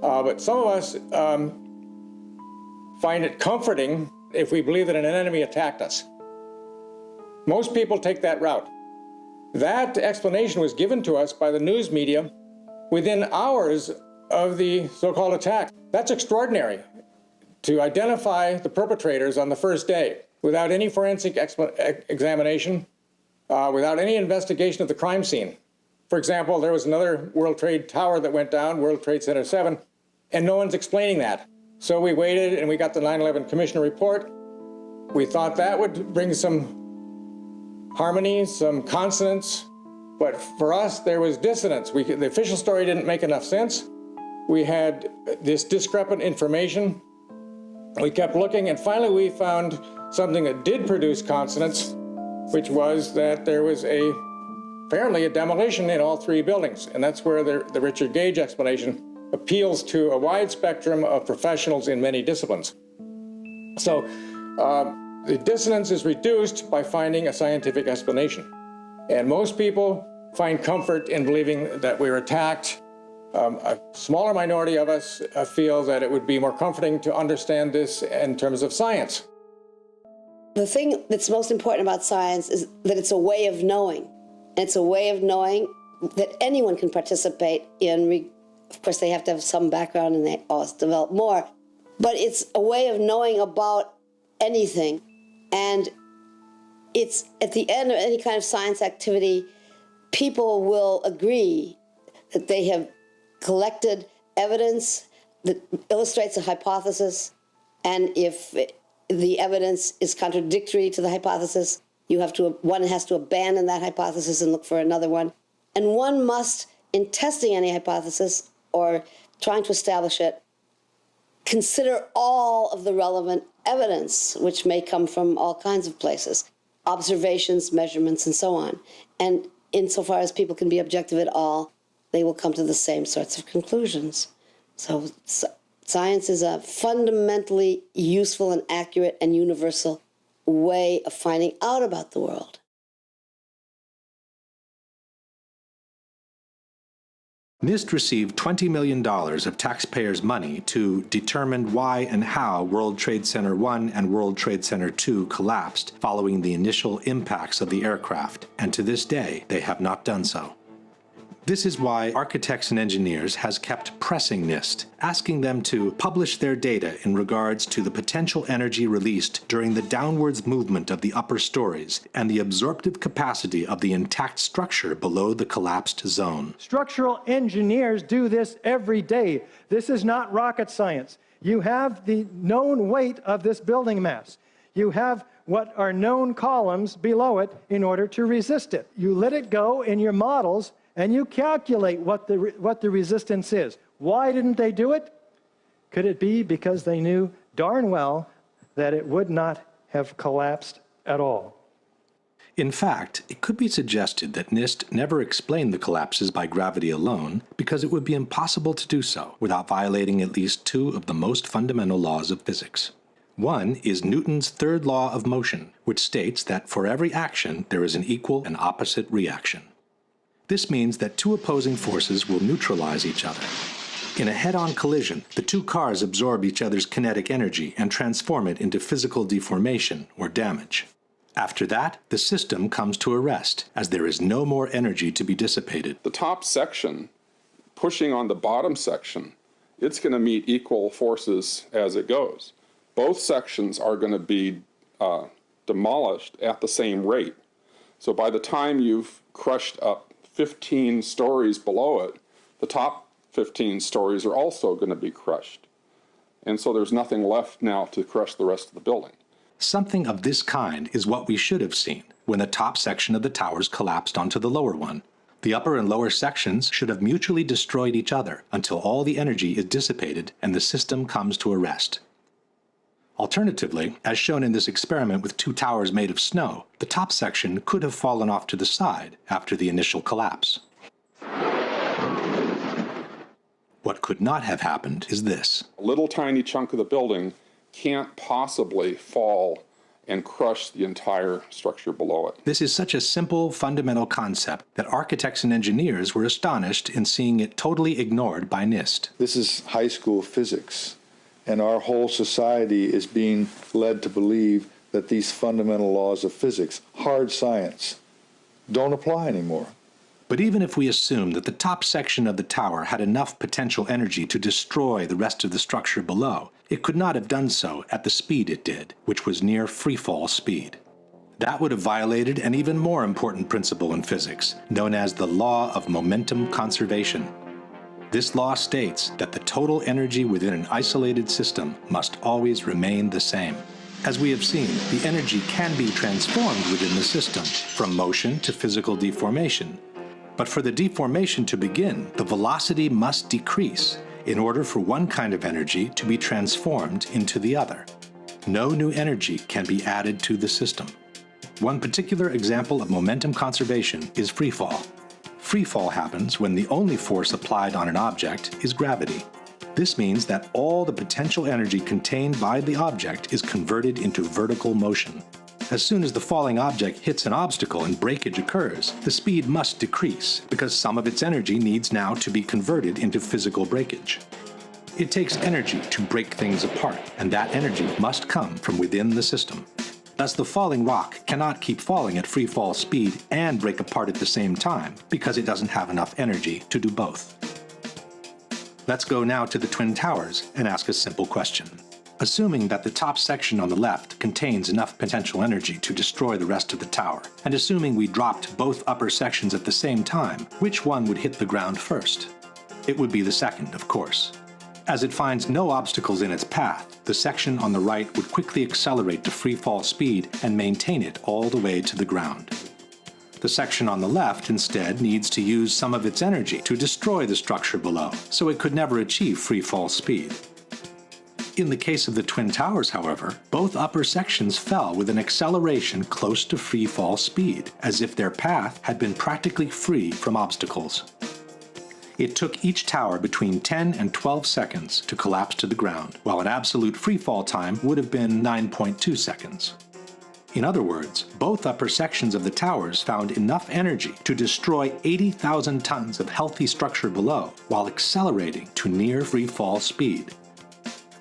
But some of us find it comforting if we believe that an enemy attacked us. Most people take that route. That explanation was given to us by the news media within hours of the so-called attack. That's extraordinary, to identify the perpetrators on the first day without any forensic examination, without any investigation of the crime scene. For example, there was another World Trade Tower that went down, World Trade Center 7, and no one's explaining that. So we waited and we got the 9/11 Commission report. We thought that would bring some harmony, some consonance, but for us there was dissonance. The official story didn't make enough sense. We had this discrepant information. We kept looking and finally we found something that did produce consonance, which was that there was apparently a demolition in all three buildings, and that's where the Richard Gage explanation appeals to a wide spectrum of professionals in many disciplines. So the dissonance is reduced by finding a scientific explanation. And most people find comfort in believing that we were attacked. A smaller minority of us feel that it would be more comforting to understand this in terms of science. The thing that's most important about science is that it's a way of knowing. It's a way of knowing that anyone can participate in. Of course, they have to have some background and they always develop more. But it's a way of knowing about anything. And it's at the end of any kind of science activity, people will agree that they have collected evidence that illustrates a hypothesis. And if the evidence is contradictory to the hypothesis, one has to abandon that hypothesis and look for another one. And one must in testing any hypothesis or trying to establish it, consider all of the relevant evidence, which may come from all kinds of places, observations, measurements, and so on. And insofar as people can be objective at all, they will come to the same sorts of conclusions. So science is a fundamentally useful and accurate and universal way of finding out about the world. NIST received $20 million of taxpayers' money to determine why and how World Trade Center 1 and World Trade Center 2 collapsed following the initial impacts of the aircraft, and to this day they have not done so. This is why Architects and Engineers has kept pressing NIST, asking them to publish their data in regards to the potential energy released during the downwards movement of the upper stories and the absorptive capacity of the intact structure below the collapsed zone. Structural engineers do this every day. This is not rocket science. You have the known weight of this building mass. You have what are known columns below it in order to resist it. You let it go in your models and you calculate what the resistance is. Why didn't they do it? Could it be because they knew darn well that it would not have collapsed at all? In fact, it could be suggested that NIST never explained the collapses by gravity alone because it would be impossible to do so without violating at least two of the most fundamental laws of physics. One is Newton's third law of motion, which states that for every action there is an equal and opposite reaction. This means that two opposing forces will neutralize each other. In a head-on collision, the two cars absorb each other's kinetic energy and transform it into physical deformation or damage. After that, the system comes to a rest, as there is no more energy to be dissipated. The top section, pushing on the bottom section, it's going to meet equal forces as it goes. Both sections are going to be demolished at the same rate. So by the time you've crushed up 15 stories below it, the top 15 stories are also going to be crushed. And so there's nothing left now to crush the rest of the building. Something of this kind is what we should have seen when the top section of the towers collapsed onto the lower one. The upper and lower sections should have mutually destroyed each other until all the energy is dissipated and the system comes to a rest. Alternatively, as shown in this experiment with two towers made of snow, the top section could have fallen off to the side after the initial collapse. What could not have happened is this. A little tiny chunk of the building can't possibly fall and crush the entire structure below it. This is such a simple, fundamental concept that architects and engineers were astonished in seeing it totally ignored by NIST. This is high school physics. And our whole society is being led to believe that these fundamental laws of physics, hard science, don't apply anymore. But even if we assume that the top section of the tower had enough potential energy to destroy the rest of the structure below, it could not have done so at the speed it did, which was near freefall speed. That would have violated an even more important principle in physics, known as the law of momentum conservation. This law states that the total energy within an isolated system must always remain the same. As we have seen, the energy can be transformed within the system, from motion to physical deformation. But for the deformation to begin, the velocity must decrease in order for one kind of energy to be transformed into the other. No new energy can be added to the system. One particular example of momentum conservation is freefall. Freefall happens when the only force applied on an object is gravity. This means that all the potential energy contained by the object is converted into vertical motion. As soon as the falling object hits an obstacle and breakage occurs, the speed must decrease because some of its energy needs now to be converted into physical breakage. It takes energy to break things apart, and that energy must come from within the system. Thus, the falling rock cannot keep falling at free fall speed and break apart at the same time because it doesn't have enough energy to do both. Let's go now to the Twin Towers and ask a simple question. Assuming that the top section on the left contains enough potential energy to destroy the rest of the tower, and assuming we dropped both upper sections at the same time, which one would hit the ground first? It would be the second, of course. As it finds no obstacles in its path, the section on the right would quickly accelerate to free fall speed and maintain it all the way to the ground. The section on the left instead needs to use some of its energy to destroy the structure below, so it could never achieve free fall speed. In the case of the Twin Towers, however, both upper sections fell with an acceleration close to free fall speed, as if their path had been practically free from obstacles. It took each tower between 10 and 12 seconds to collapse to the ground, while an absolute free fall time would have been 9.2 seconds. In other words, both upper sections of the towers found enough energy to destroy 80,000 tons of healthy structure below, while accelerating to near free fall speed.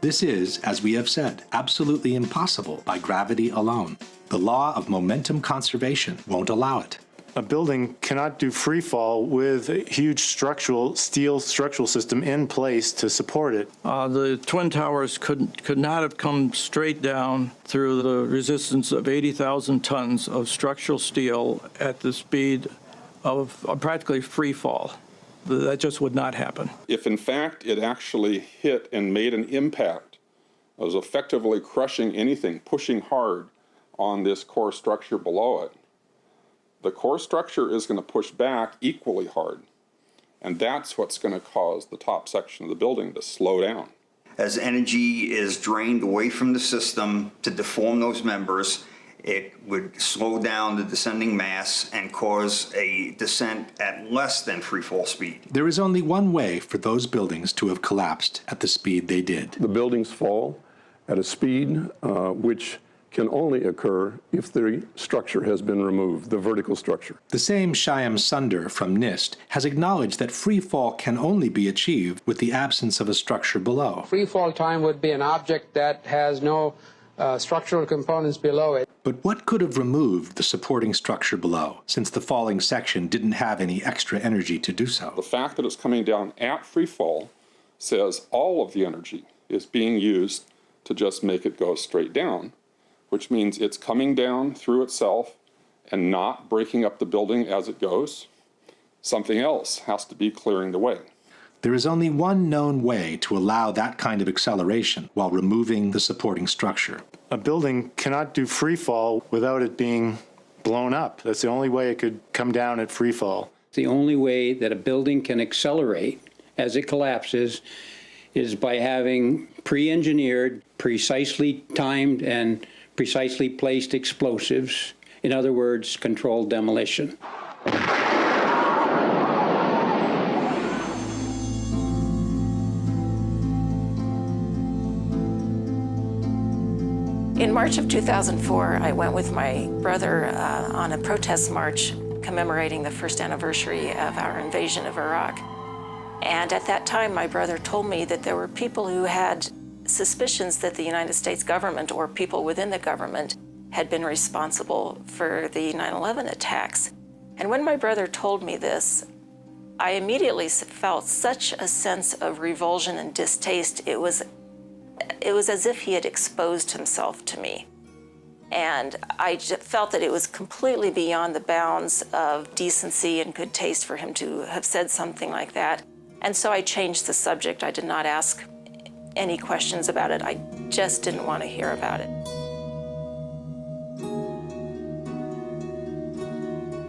This is, as we have said, absolutely impossible by gravity alone. The law of momentum conservation won't allow it. A building cannot do free fall with a huge steel structural system in place to support it. The Twin Towers could not have come straight down through the resistance of 80,000 tons of structural steel at the speed of practically free fall. That just would not happen. If in fact it actually hit and made an impact, it was effectively crushing anything, pushing hard on this core structure below it, the core structure is going to push back equally hard. And that's what's going to cause the top section of the building to slow down. As energy is drained away from the system to deform those members, it would slow down the descending mass and cause a descent at less than free fall speed. There is only one way for those buildings to have collapsed at the speed they did. The buildings fall at a speed which can only occur if the structure has been removed, the vertical structure. The same Shyam Sunder from NIST has acknowledged that free fall can only be achieved with the absence of a structure below. Free fall time would be an object that has no structural components below it. But what could have removed the supporting structure below, since the falling section didn't have any extra energy to do so? The fact that it's coming down at free fall says all of the energy is being used to just make it go straight down, which means it's coming down through itself and not breaking up the building as it goes. Something else has to be clearing the way. There is only one known way to allow that kind of acceleration while removing the supporting structure. A building cannot do free fall without it being blown up. That's the only way it could come down at free fall. The only way that a building can accelerate as it collapses is by having pre-engineered, precisely timed, and precisely placed explosives. In other words, controlled demolition. In March of 2004, I went with my brother on a protest march commemorating the first anniversary of our invasion of Iraq. And at that time, my brother told me that there were people who had suspicions that the United States government or people within the government had been responsible for the 9/11 attacks. And when my brother told me this, I immediately felt such a sense of revulsion and distaste. It was as if he had exposed himself to me. And I just felt that it was completely beyond the bounds of decency and good taste for him to have said something like that. And so I changed the subject. I did not ask any questions about it. I just didn't want to hear about it.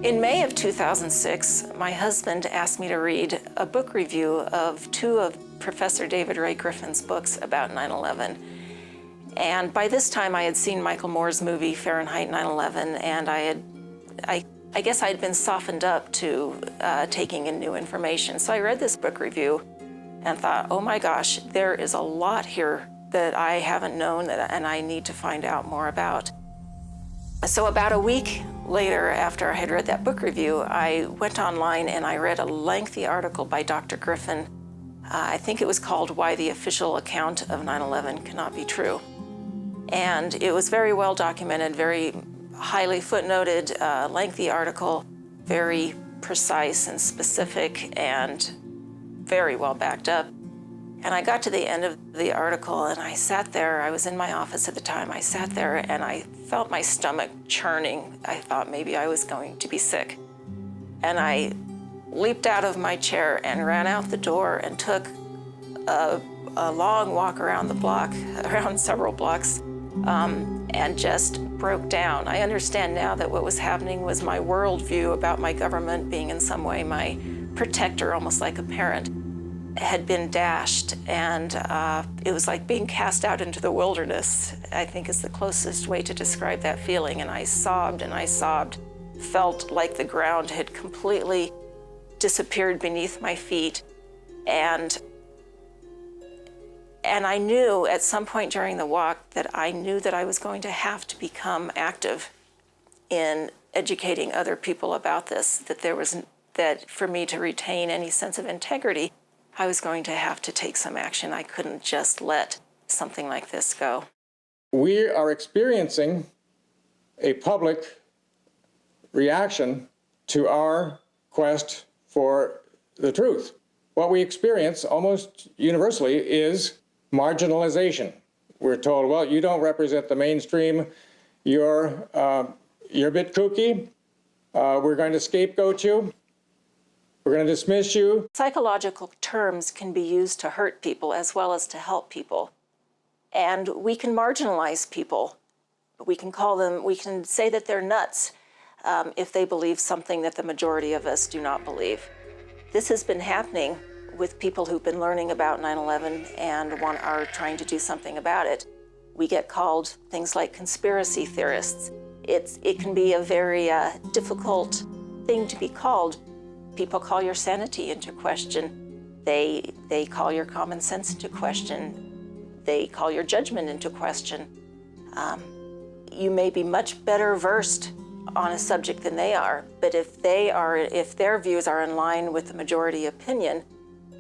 In May of 2006, my husband asked me to read a book review of two of Professor David Ray Griffin's books about 9/11. And by this time, I had seen Michael Moore's movie, Fahrenheit 9/11, and I guess I had been softened up to taking in new information. So I read this book review and thought, oh my gosh, there is a lot here that I haven't known and I need to find out more about. So about a week later, after I had read that book review, I went online and I read a lengthy article by Dr. Griffin. I think it was called Why the Official Account of 9/11 Cannot Be True. And it was very well documented, very highly footnoted, lengthy article, very precise and specific and very well backed up. And I got to the end of the article and I sat there, I was in my office at the time, I sat there and I felt my stomach churning. I thought maybe I was going to be sick. And I leaped out of my chair and ran out the door and took a long walk around the block, around several blocks, and just broke down. I understand now that what was happening was my worldview about my government being in some way my protector, almost like a parent, had been dashed, and it was like being cast out into the wilderness, I think is the closest way to describe that feeling. And I sobbed, felt like the ground had completely disappeared beneath my feet. And I knew at some point during the walk that I knew that I was going to have to become active in educating other people about this, that for me to retain any sense of integrity, I was going to have to take some action. I couldn't just let something like this go. We are experiencing a public reaction to our quest for the truth. What we experience almost universally is marginalization. We're told, well, you don't represent the mainstream, you're a bit kooky, we're going to scapegoat you, we're going to dismiss you. Psychological terms can be used to hurt people as well as to help people. And we can marginalize people. We can say that they're nuts if they believe something that the majority of us do not believe. This has been happening with people who've been learning about 9/11 and are trying to do something about it. We get called things like conspiracy theorists. It can be a very difficult thing to be called. People call your sanity into question. They call your common sense into question. They call your judgment into question. You may be much better versed on a subject than they are, but if their views are in line with the majority opinion,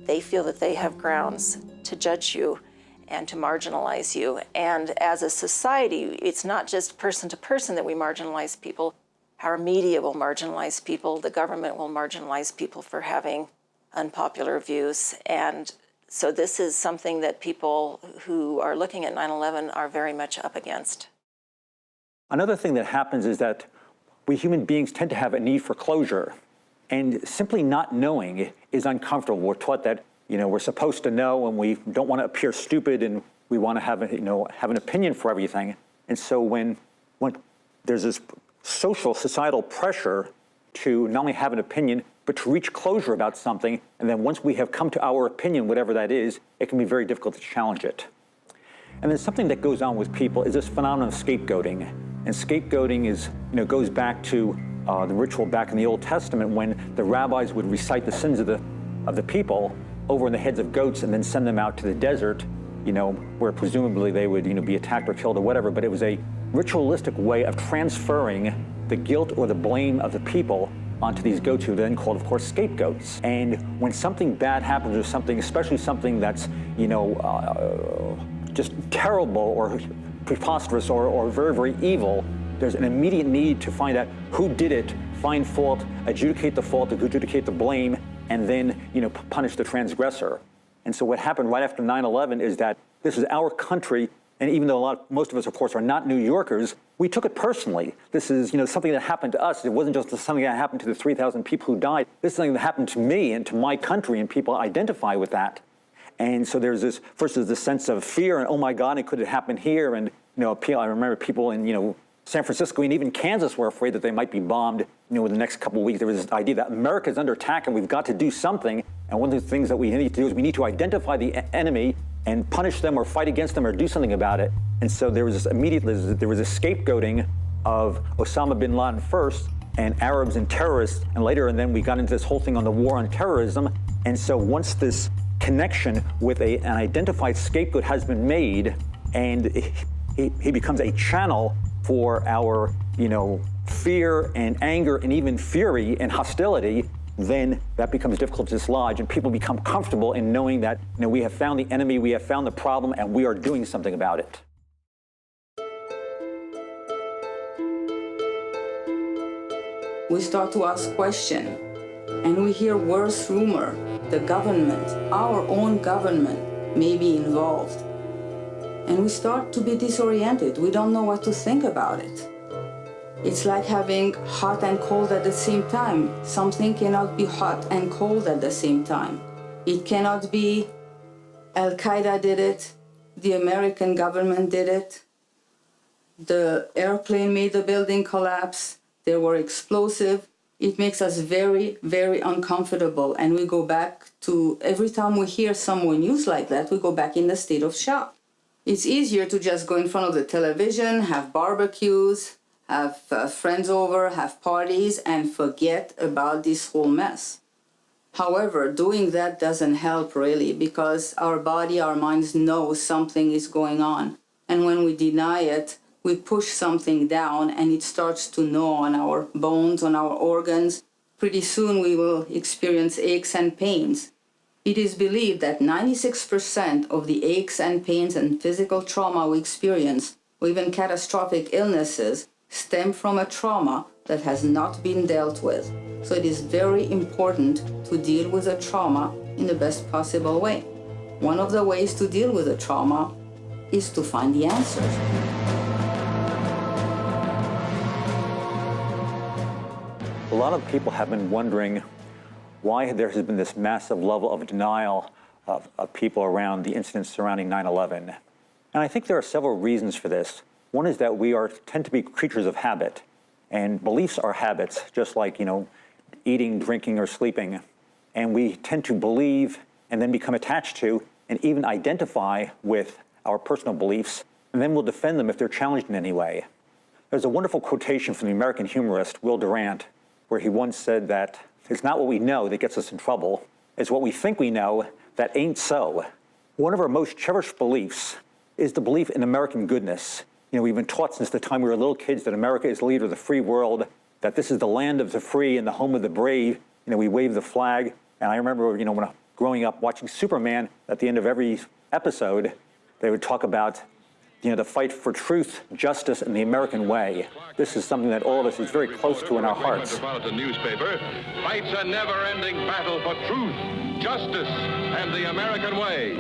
they feel that they have grounds to judge you and to marginalize you. And as a society, it's not just person to person that we marginalize people. Our media will marginalize people. The government will marginalize people for having unpopular views. And so this is something that people who are looking at 9/11 are very much up against. Another thing that happens is that we human beings tend to have a need for closure. And simply not knowing is uncomfortable. We're taught that, we're supposed to know, and we don't want to appear stupid, and we want to have an opinion for everything. And so when there's this societal pressure to not only have an opinion, but to reach closure about something, and then once we have come to our opinion, whatever that is, it can be very difficult to challenge it. And then something that goes on with people is this phenomenon of scapegoating. And scapegoating goes back to the ritual back in the Old Testament when the rabbis would recite the sins of the people over in the heads of goats and then send them out to the desert, where presumably they would be attacked or killed or whatever. But it was a ritualistic way of transferring the guilt or the blame of the people onto these goats, who are then called, of course, scapegoats. And when something bad happens, or something, especially something that's just terrible or preposterous or very, very evil, there's an immediate need to find out who did it, find fault, adjudicate the blame, and then punish the transgressor. And so what happened right after 9/11 is that this is our country, and even though most of us, of course, are not New Yorkers, we took it personally. This is something that happened to us. It wasn't just something that happened to the 3,000 people who died. This is something that happened to me and to my country, and people identify with that. And so there's this, first there's this sense of fear, and oh my God, it could have happened here. And I remember people in San Francisco and even Kansas were afraid that they might be bombed, in the next couple of weeks. There was this idea that America's under attack and we've got to do something. And one of the things that we need to do is we need to identify the enemy and punish them or fight against them or do something about it. And so there was a scapegoating of Osama bin Laden first, and Arabs and terrorists, and later, and then we got into this whole thing on the war on terrorism. And so once this connection with an identified scapegoat has been made, and he becomes a channel for our, fear and anger and even fury and hostility, then that becomes difficult to dislodge, and people become comfortable in knowing that we have found the enemy, we have found the problem, and we are doing something about it. We start to ask questions, and we hear worse rumor. The government, our own government, may be involved. And we start to be disoriented. We don't know what to think about it. It's like having hot and cold at the same time. Something cannot be hot and cold at the same time. It cannot be Al-Qaeda did it, the American government did it, the airplane made the building collapse, they were explosive. It makes us very, very uncomfortable. And we go back to, every time we hear some more news like that, we go back in the state of shock. It's easier to just go in front of the television, have barbecues, have friends over, have parties, and forget about this whole mess. However, doing that doesn't help really, because our body, our minds know something is going on. And when we deny it, we push something down and it starts to gnaw on our bones, on our organs. Pretty soon we will experience aches and pains. It is believed that 96% of the aches and pains and physical trauma we experience, or even catastrophic illnesses, stem from a trauma that has not been dealt with. So it is very important to deal with a trauma in the best possible way. One of the ways to deal with a trauma is to find the answers. A lot of people have been wondering why there has been this massive level of denial of people around the incidents surrounding 9/11. And I think there are several reasons for this. One is that we tend to be creatures of habit, and beliefs are habits, just like, eating, drinking, or sleeping. And we tend to believe and then become attached to and even identify with our personal beliefs, and then we'll defend them if they're challenged in any way. There's a wonderful quotation from the American humorist Will Durant, where he once said that it's not what we know that gets us in trouble, it's what we think we know that ain't so. One of our most cherished beliefs is the belief in American goodness. We've been taught since the time we were little kids that America is the leader of the free world, that this is the land of the free and the home of the brave. We wave the flag. And I remember, when growing up watching Superman, at the end of every episode, they would talk about the fight for truth, justice, and the American way. This is something that all of us is very close to in our hearts. Metropolitan newspaper fights a never-ending battle for truth, justice, and the American way.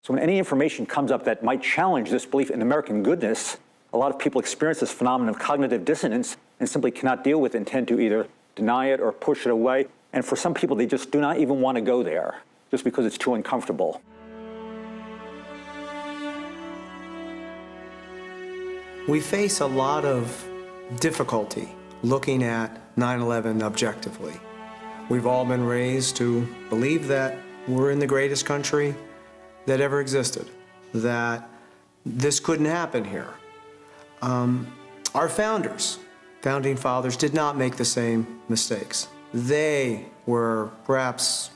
So when any information comes up that might challenge this belief in American goodness, a lot of people experience this phenomenon of cognitive dissonance and simply cannot deal with it and tend to either deny it or push it away. And for some people, they just do not even want to go there, just because it's too uncomfortable. We face a lot of difficulty looking at 9/11 objectively. We've all been raised to believe that we're in the greatest country that ever existed, that this couldn't happen here. Our founding fathers did not make the same mistakes. They were perhaps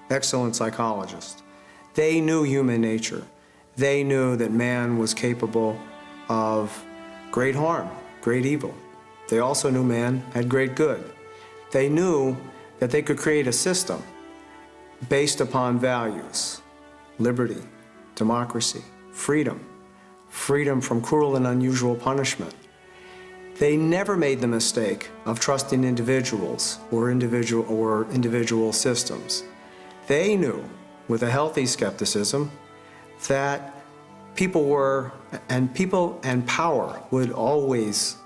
excellent psychologists. They knew human nature. They knew that man was capable of great harm, great evil. They also knew man had great good. They knew that they could create a system based upon values: liberty, democracy, freedom from cruel and unusual punishment. They never made the mistake of trusting individuals or individual systems. They knew, with a healthy skepticism, that people and power would always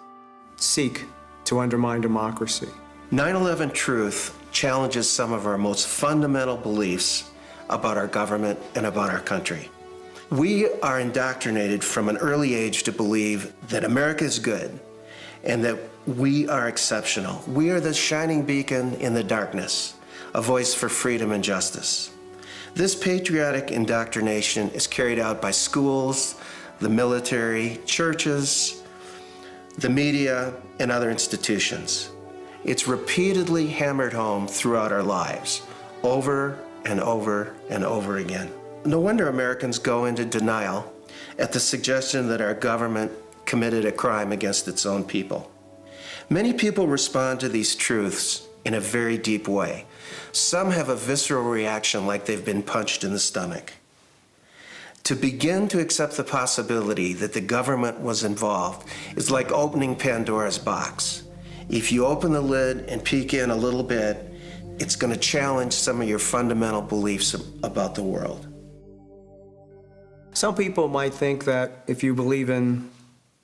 seek to undermine democracy. 9/11 Truth challenges some of our most fundamental beliefs about our government and about our country. We are indoctrinated from an early age to believe that America is good and that we are exceptional. We are the shining beacon in the darkness, a voice for freedom and justice. This patriotic indoctrination is carried out by schools, the military, churches, the media, and other institutions. It's repeatedly hammered home throughout our lives, over and over and over again. No wonder Americans go into denial at the suggestion that our government committed a crime against its own people. Many people respond to these truths in a very deep way. Some have a visceral reaction like they've been punched in the stomach. To begin to accept the possibility that the government was involved is like opening Pandora's box. If you open the lid and peek in a little bit, it's going to challenge some of your fundamental beliefs about the world. Some people might think that if you believe in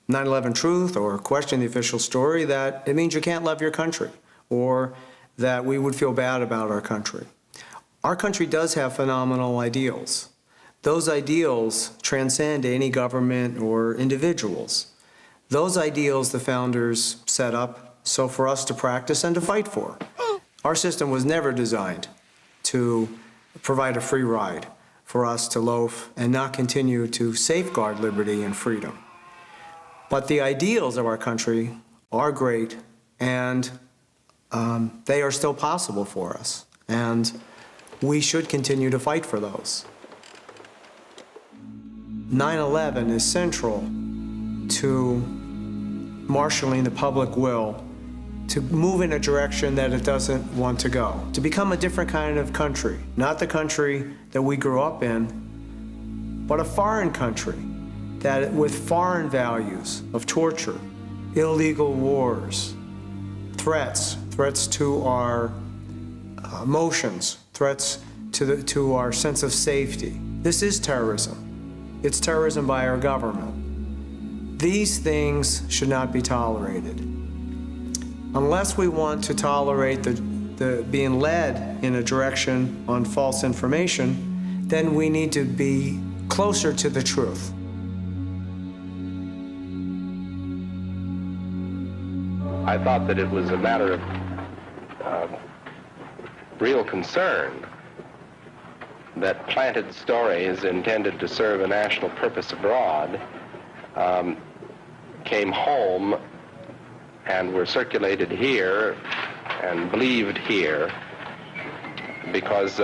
9/11 truth or question the official story, that it means you can't love your country, or that we would feel bad about our country. Our country does have phenomenal ideals. Those ideals transcend any government or individuals. Those ideals the founders set up so for us to practice and to fight for. Our system was never designed to provide a free ride for us to loaf and not continue to safeguard liberty and freedom. But the ideals of our country are great, and they are still possible for us, and we should continue to fight for those. 9/11 is central to marshaling the public will to move in a direction that it doesn't want to go, to become a different kind of country, not the country that we grew up in, but a foreign country that with foreign values of torture, illegal wars, threats to our emotions, threats to our sense of safety. This is terrorism. It's terrorism by our government. These things should not be tolerated. Unless we want to tolerate the being led in a direction on false information, then we need to be closer to the truth. I thought that it was a matter of real concern that planted stories intended to serve a national purpose abroad came home and were circulated here and believed here, because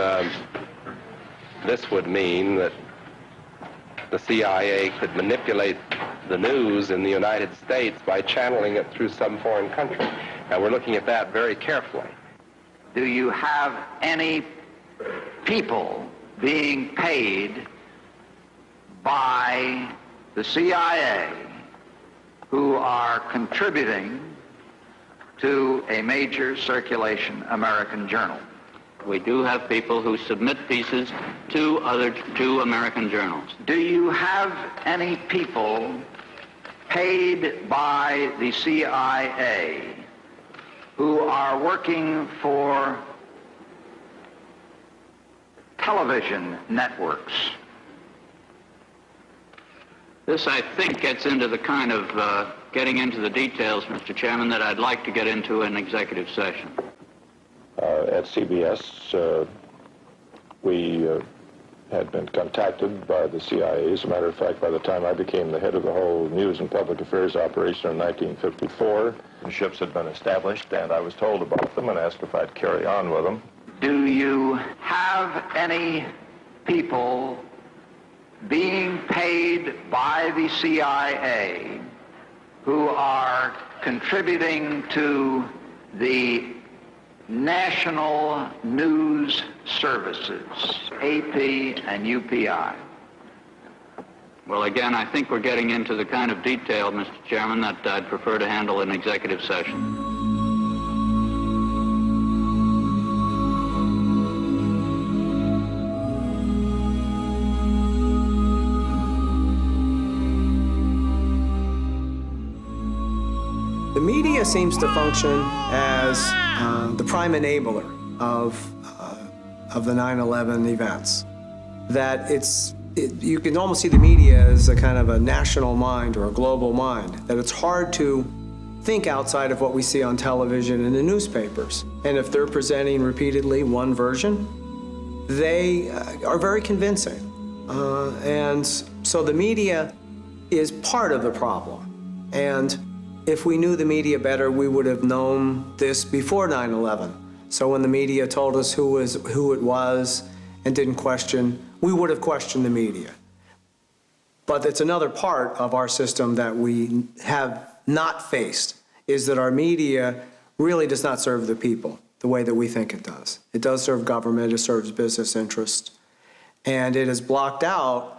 this would mean that the CIA could manipulate the news in the United States by channeling it through some foreign country. Now, we're looking at that very carefully. Do you have any people being paid by the CIA who are contributing to a major circulation American journal? We do have people who submit pieces to American journals. Do you have any people paid by the CIA who are working for television networks? This, I think, gets into the kind of getting into the details, Mr. Chairman, that I'd like to get into in executive session. At CBS, we had been contacted by the CIA. As a matter of fact, by the time I became the head of the whole news and public affairs operation in 1954, the ships had been established, and I was told about them and asked if I'd carry on with them. Do you have any people being paid by the CIA who are contributing to the national news services, AP and UPI? Well, again, I think we're getting into the kind of detail, Mr. Chairman, that I'd prefer to handle in executive session. The media seems to function as the prime enabler of the 9/11 events. That you can almost see the media as a kind of a national mind or a global mind, that it's hard to think outside of what we see on television and the newspapers. And if they're presenting repeatedly one version, they are very convincing. And so the media is part of the problem. And if we knew the media better, we would have known this before 9/11. So when the media told us who it was and didn't question, we would have questioned the media. But it's another part of our system that we have not faced, is that our media really does not serve the people the way that we think it does. It does serve government, it serves business interests, and it is blocked out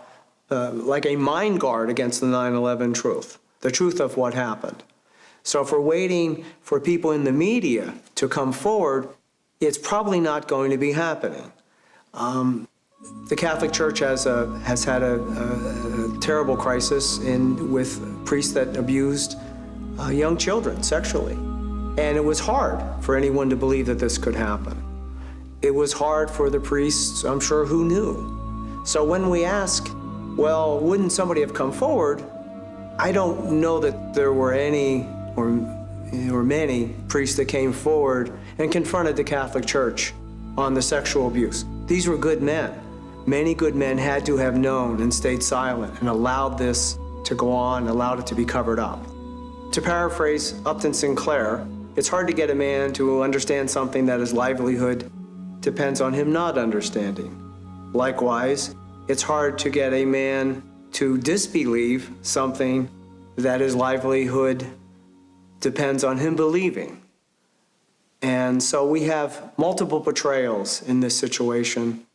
like a mine guard against the 9/11 truth, the truth of what happened. So if we're waiting for people in the media to come forward, it's probably not going to be happening. The Catholic Church has had a terrible crisis with priests that abused young children sexually. And it was hard for anyone to believe that this could happen. It was hard for the priests, I'm sure, who knew. So when we ask, well, wouldn't somebody have come forward? I don't know that there were any or many priests that came forward and confronted the Catholic Church on the sexual abuse. These were good men. Many good men had to have known and stayed silent and allowed this to go on, allowed it to be covered up. To paraphrase Upton Sinclair, it's hard to get a man to understand something that his livelihood depends on him not understanding. Likewise, it's hard to get a man to disbelieve something that his livelihood depends on him believing. And so we have multiple portrayals in this situation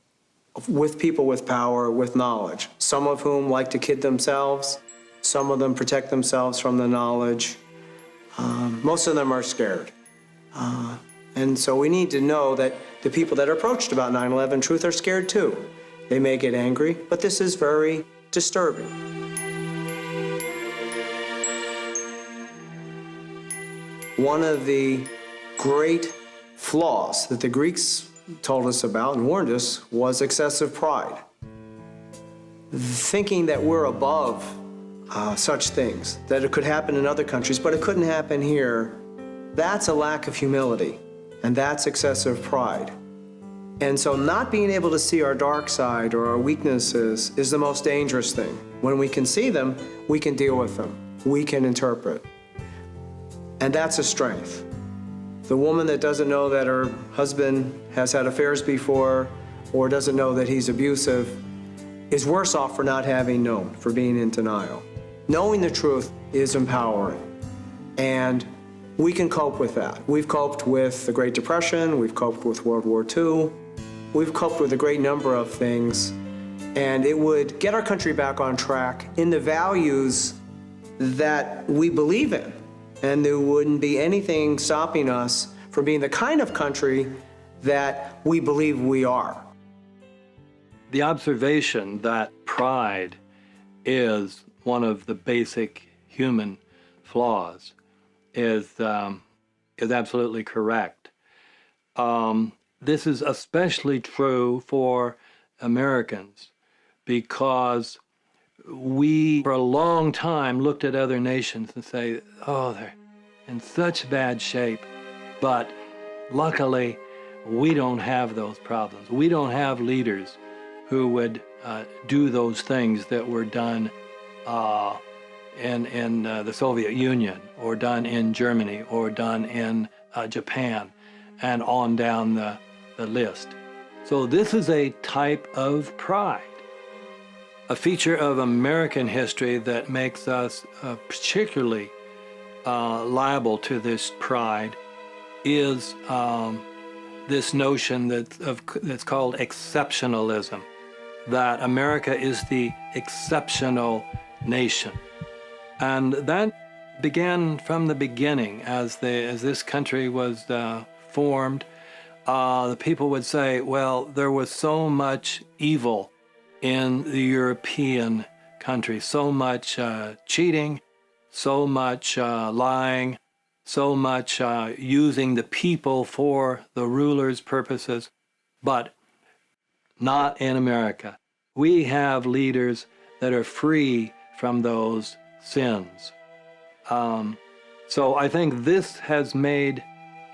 with people with power, with knowledge, some of whom like to kid themselves, some of them protect themselves from the knowledge. Most of them are scared. And so we need to know that the people that are approached about 9/11 truth are scared too. They may get angry, but this is very disturbing. One of the great flaws that the Greeks told us about and warned us was excessive pride. Thinking that we're above such things, that it could happen in other countries, but it couldn't happen here, that's a lack of humility, and that's excessive pride. And so not being able to see our dark side or our weaknesses is the most dangerous thing. When we can see them, we can deal with them. We can interpret. And that's a strength. The woman that doesn't know that her husband has had affairs before or doesn't know that he's abusive is worse off for not having known, for being in denial. Knowing the truth is empowering, and we can cope with that. We've coped with the Great Depression, we've coped with World War II, we've coped with a great number of things, and it would get our country back on track in the values that we believe in, and there wouldn't be anything stopping us from being the kind of country that we believe we are. The observation that pride is one of the basic human flaws is absolutely correct. This is especially true for Americans because we, for a long time, looked at other nations and say, oh, they're in such bad shape. But luckily, we don't have those problems. We don't have leaders who would do those things that were done in the Soviet Union, or done in Germany, or done in Japan, and on down the list. So this is a type of pride. A feature of American history that makes us particularly liable to this pride is this notion that's called exceptionalism, that America is the exceptional nation. And that began from the beginning. As this country was formed, the people would say, well, there was so much evil in the European countries, so much cheating, so much lying, so much using the people for the ruler's purposes, but not in America. We have leaders that are free from those sins. So I think this has made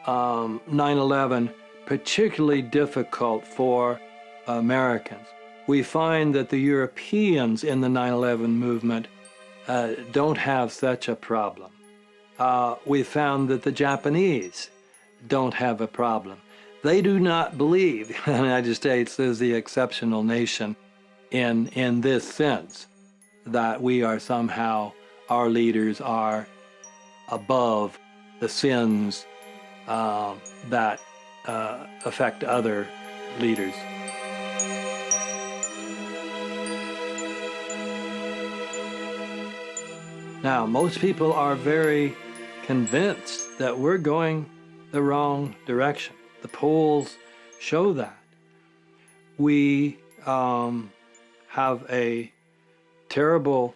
9/11 particularly difficult for Americans. We find that the Europeans in the 9/11 movement don't have such a problem. We found that the Japanese don't have a problem. They do not believe the United States is the exceptional nation in this sense, that we are somehow, our leaders are above the sins that affect other leaders. Now, most people are very convinced that we're going the wrong direction. The polls show that. We have a terrible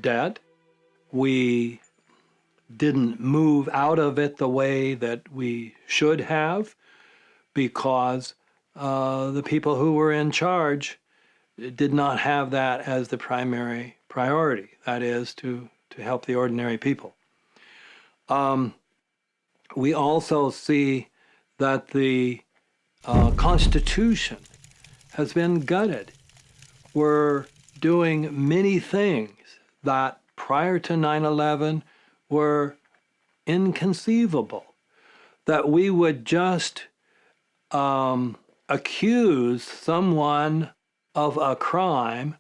debt. We didn't move out of it the way that we should have because the people who were in charge did not have that as the primary priority, that is, to help the ordinary people. We also see that the Constitution has been gutted. We're doing many things that prior to 9/11 were inconceivable, that we would just accuse someone of a crime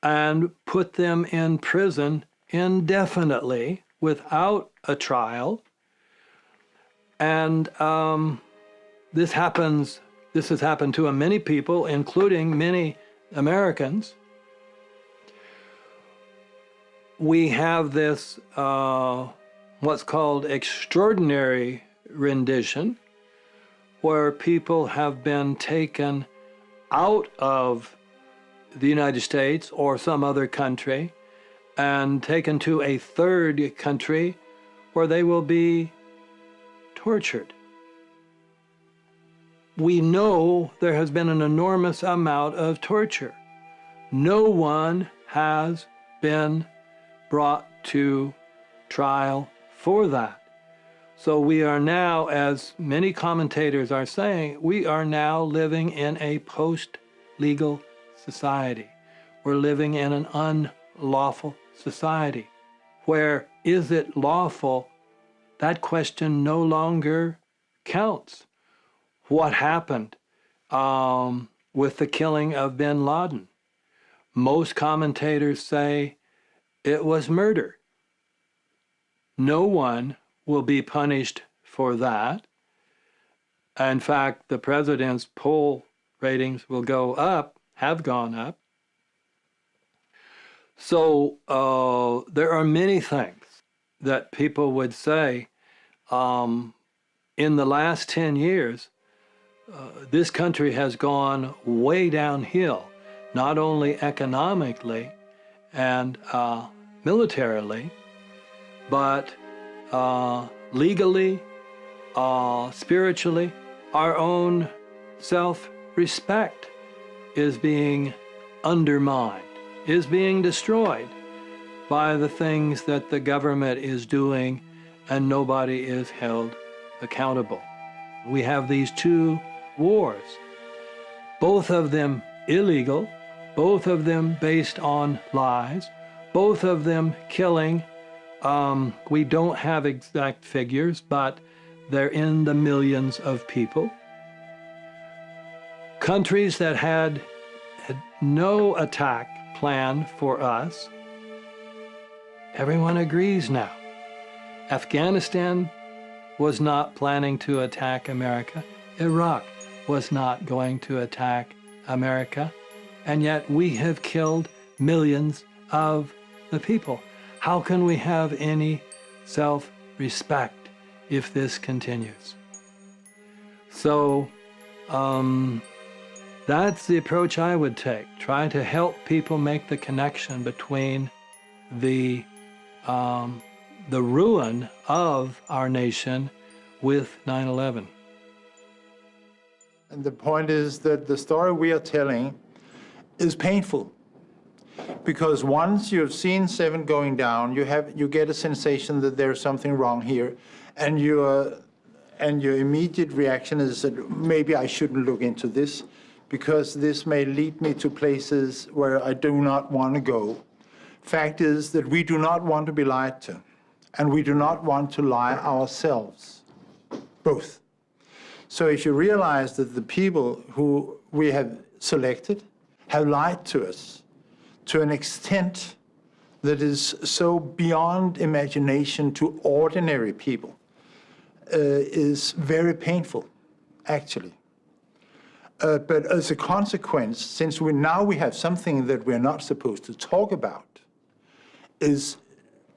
and put them in prison indefinitely without a trial. And this has happened to many people, including many Americans. We have this, what's called extraordinary rendition, where people have been taken out of the United States or some other country and taken to a third country where they will be tortured. We know there has been an enormous amount of torture. No one has been brought to trial for that. So we are now, as many commentators are saying, we are now living in a post-legal society. We're living in an unlawful society where is it lawful? That question no longer counts. What happened with the killing of bin Laden? Most commentators say it was murder. No one will be punished for that. In fact, the president's poll ratings will go up, have gone up. So there are many things that people would say in the last 10 years, this country has gone way downhill, not only economically and militarily, but legally, spiritually. Our own self-respect is being undermined, is being destroyed by the things that the government is doing, and nobody is held accountable. We have these two wars, both of them illegal, both of them based on lies, both of them killing. We don't have exact figures, but they're in the millions of people. Countries that had no attack plan for us, everyone agrees now. Afghanistan was not planning to attack America. Iraq was not going to attack America. And yet we have killed millions of the people. How can we have any self-respect if this continues? So that's the approach I would take. Try to help people make the connection between the ruin of our nation with 9/11. And the point is that the story we are telling is painful, because once you have seen 7 going down, you get a sensation that there's something wrong here, and your immediate reaction is that maybe I shouldn't look into this, because this may lead me to places where I do not want to go. Fact is that we do not want to be lied to, and we do not want to lie ourselves, both. So if you realize that the people who we have selected have lied to us to an extent that is so beyond imagination to ordinary people, is very painful, actually. But as a consequence, since we have something that we're not supposed to talk about, is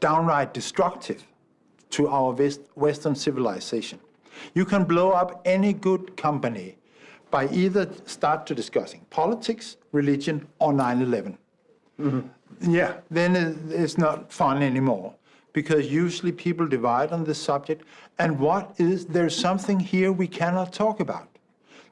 downright destructive to our Western civilization. You can blow up any good company by either start to discussing politics, religion, or 9/11. Mm-hmm. Yeah, then it's not fun anymore, because usually people divide on this subject. And there's something here we cannot talk about.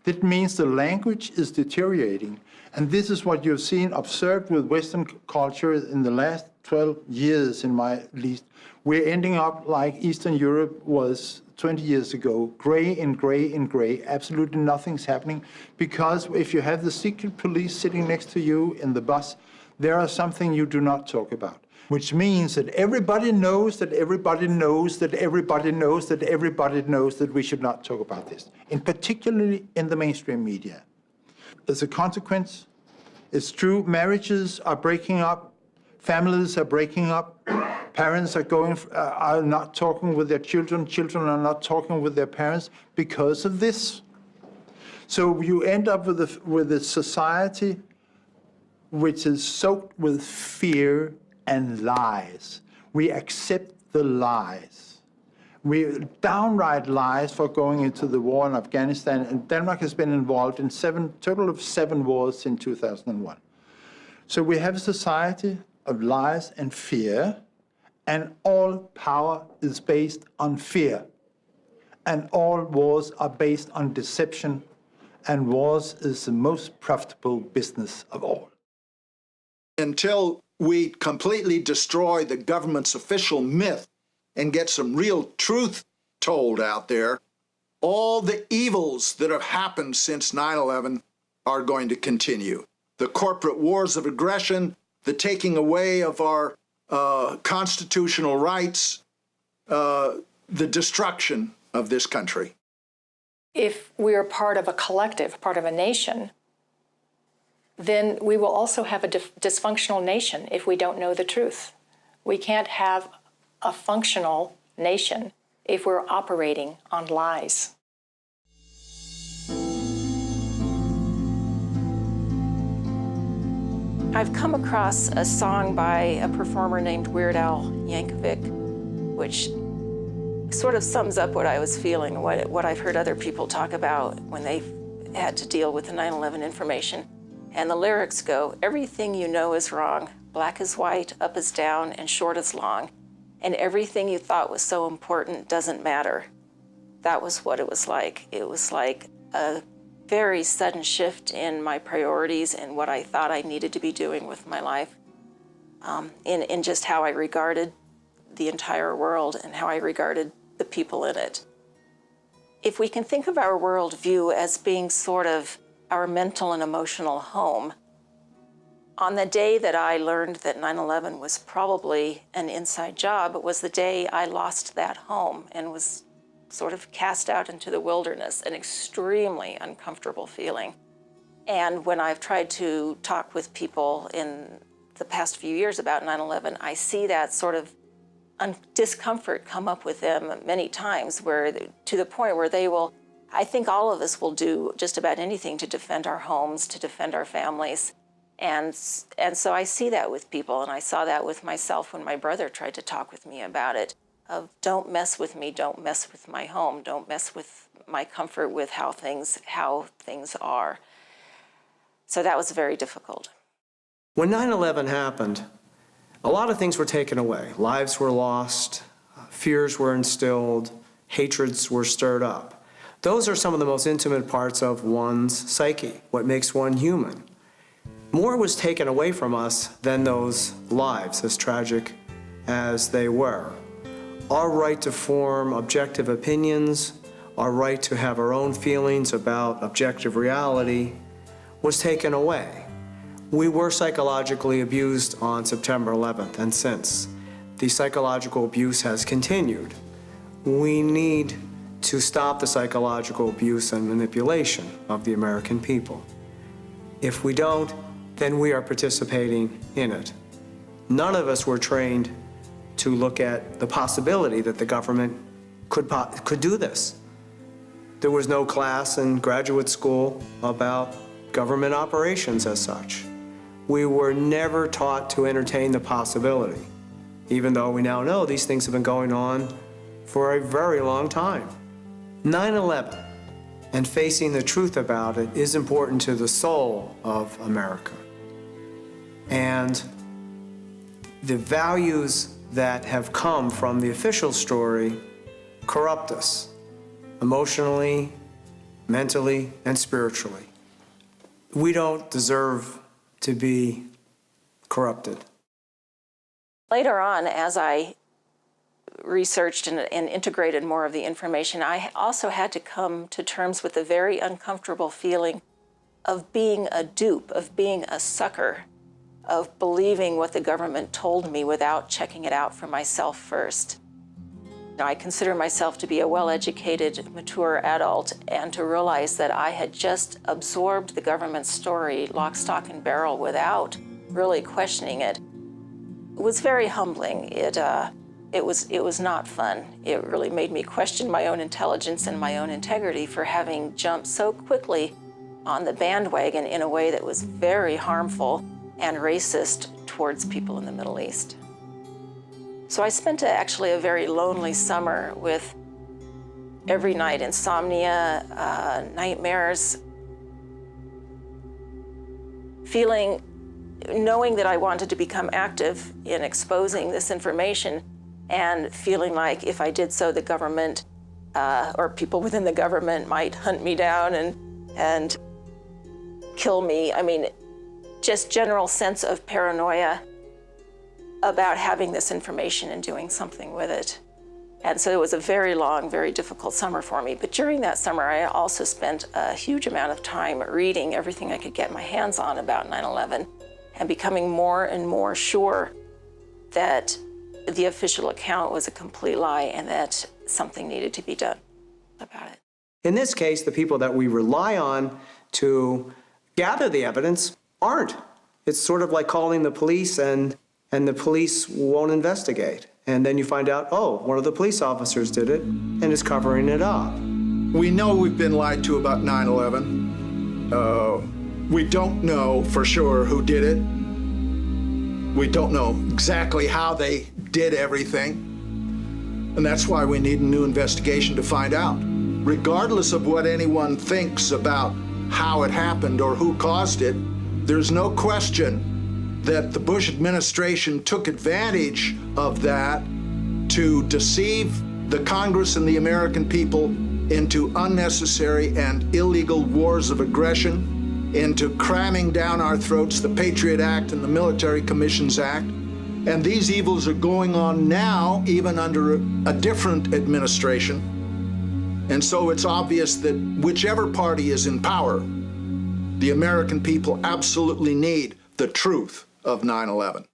That means the language is deteriorating. And this is what you've seen observed with Western culture in the last 12 years, in my least. We're ending up like Eastern Europe was 20 years ago, gray and gray and gray. Absolutely nothing's happening. Because if you have the secret police sitting next to you in the bus, there are something you do not talk about. Which means that everybody knows that everybody knows that everybody knows that everybody knows that we should not talk about this, and particularly in the mainstream media. As a consequence, it's true, marriages are breaking up, families are breaking up, parents are not talking with their children, children are not talking with their parents because of this. So you end up with a society which is soaked with fear and lies. We accept the lies. We downright lies for going into the war in Afghanistan, and Denmark has been involved in total of 7 wars since 2001. So we have a society of lies and fear, and all power is based on fear. And all wars are based on deception, and wars is the most profitable business of all. Until we completely destroy the government's official myth and get some real truth told out there, all the evils that have happened since 9/11 are going to continue. The corporate wars of aggression, the taking away of our constitutional rights, the destruction of this country. If we are part of a collective, part of a nation, then we will also have a dysfunctional nation if we don't know the truth. We can't have a functional nation if we're operating on lies. I've come across a song by a performer named Weird Al Yankovic, which sort of sums up what I was feeling, what I've heard other people talk about when they had to deal with the 9/11 information. And the lyrics go, everything you know is wrong, black is white, up is down, and short is long, and everything you thought was so important doesn't matter. That was what it was like. It was like a very sudden shift in my priorities and what I thought I needed to be doing with my life, in just how I regarded the entire world and how I regarded the people in it. If we can think of our worldview as being sort of our mental and emotional home, on the day that I learned that 9/11 was probably an inside job, it was the day I lost that home and was sort of cast out into the wilderness, an extremely uncomfortable feeling. And when I've tried to talk with people in the past few years about 9/11, I see that sort of discomfort come up with them many times, where to the point where they will, I think all of us will do just about anything to defend our homes, to defend our families. And so I see that with people, and I saw that with myself when my brother tried to talk with me about it, of don't mess with me, don't mess with my home, don't mess with my comfort with how things are. So that was very difficult. When 9/11 happened, a lot of things were taken away. Lives were lost, fears were instilled, hatreds were stirred up. Those are some of the most intimate parts of one's psyche, what makes one human. More was taken away from us than those lives, as tragic as they were. Our right to form objective opinions, our right to have our own feelings about objective reality was taken away. We were psychologically abused on September 11th, and since. The psychological abuse has continued. We need to stop the psychological abuse and manipulation of the American people. If we don't, then we are participating in it. None of us were trained to look at the possibility that the government could do this. There was no class in graduate school about government operations as such. We were never taught to entertain the possibility, even though we now know these things have been going on for a very long time. 9/11 and facing the truth about it is important to the soul of America. And the values that have come from the official story corrupt us emotionally, mentally and spiritually. We don't deserve to be corrupted. Later on, as I researched and integrated more of the information, I also had to come to terms with the very uncomfortable feeling of being a dupe, of being a sucker, of believing what the government told me without checking it out for myself first. I consider myself to be a well-educated, mature adult, and to realize that I had just absorbed the government's story lock, stock, and barrel without really questioning it. It was very humbling. It was not fun. It really made me question my own intelligence and my own integrity for having jumped so quickly on the bandwagon in a way that was very harmful and racist towards people in the Middle East. So I spent actually a very lonely summer with every night insomnia, nightmares, knowing that I wanted to become active in exposing this information, and feeling like if I did so, the government or people within the government might hunt me down and kill me. I mean, just general sense of paranoia about having this information and doing something with it. And so it was a very long, very difficult summer for me. But during that summer, I also spent a huge amount of time reading everything I could get my hands on about 9/11 and becoming more and more sure that the official account was a complete lie and that something needed to be done about it. In this case, the people that we rely on to gather the evidence aren't. It's sort of like calling the police and the police won't investigate. And then you find out, oh, one of the police officers did it and is covering it up. We know we've been lied to about 9/11. We don't know for sure who did it. We don't know exactly how they did everything. And that's why we need a new investigation to find out. Regardless of what anyone thinks about how it happened or who caused it, there's no question that the Bush administration took advantage of that to deceive the Congress and the American people into unnecessary and illegal wars of aggression, into cramming down our throats the Patriot Act and the Military Commissions Act. And these evils are going on now, even under a different administration. And so it's obvious that whichever party is in power, the American people absolutely need the truth of 9/11.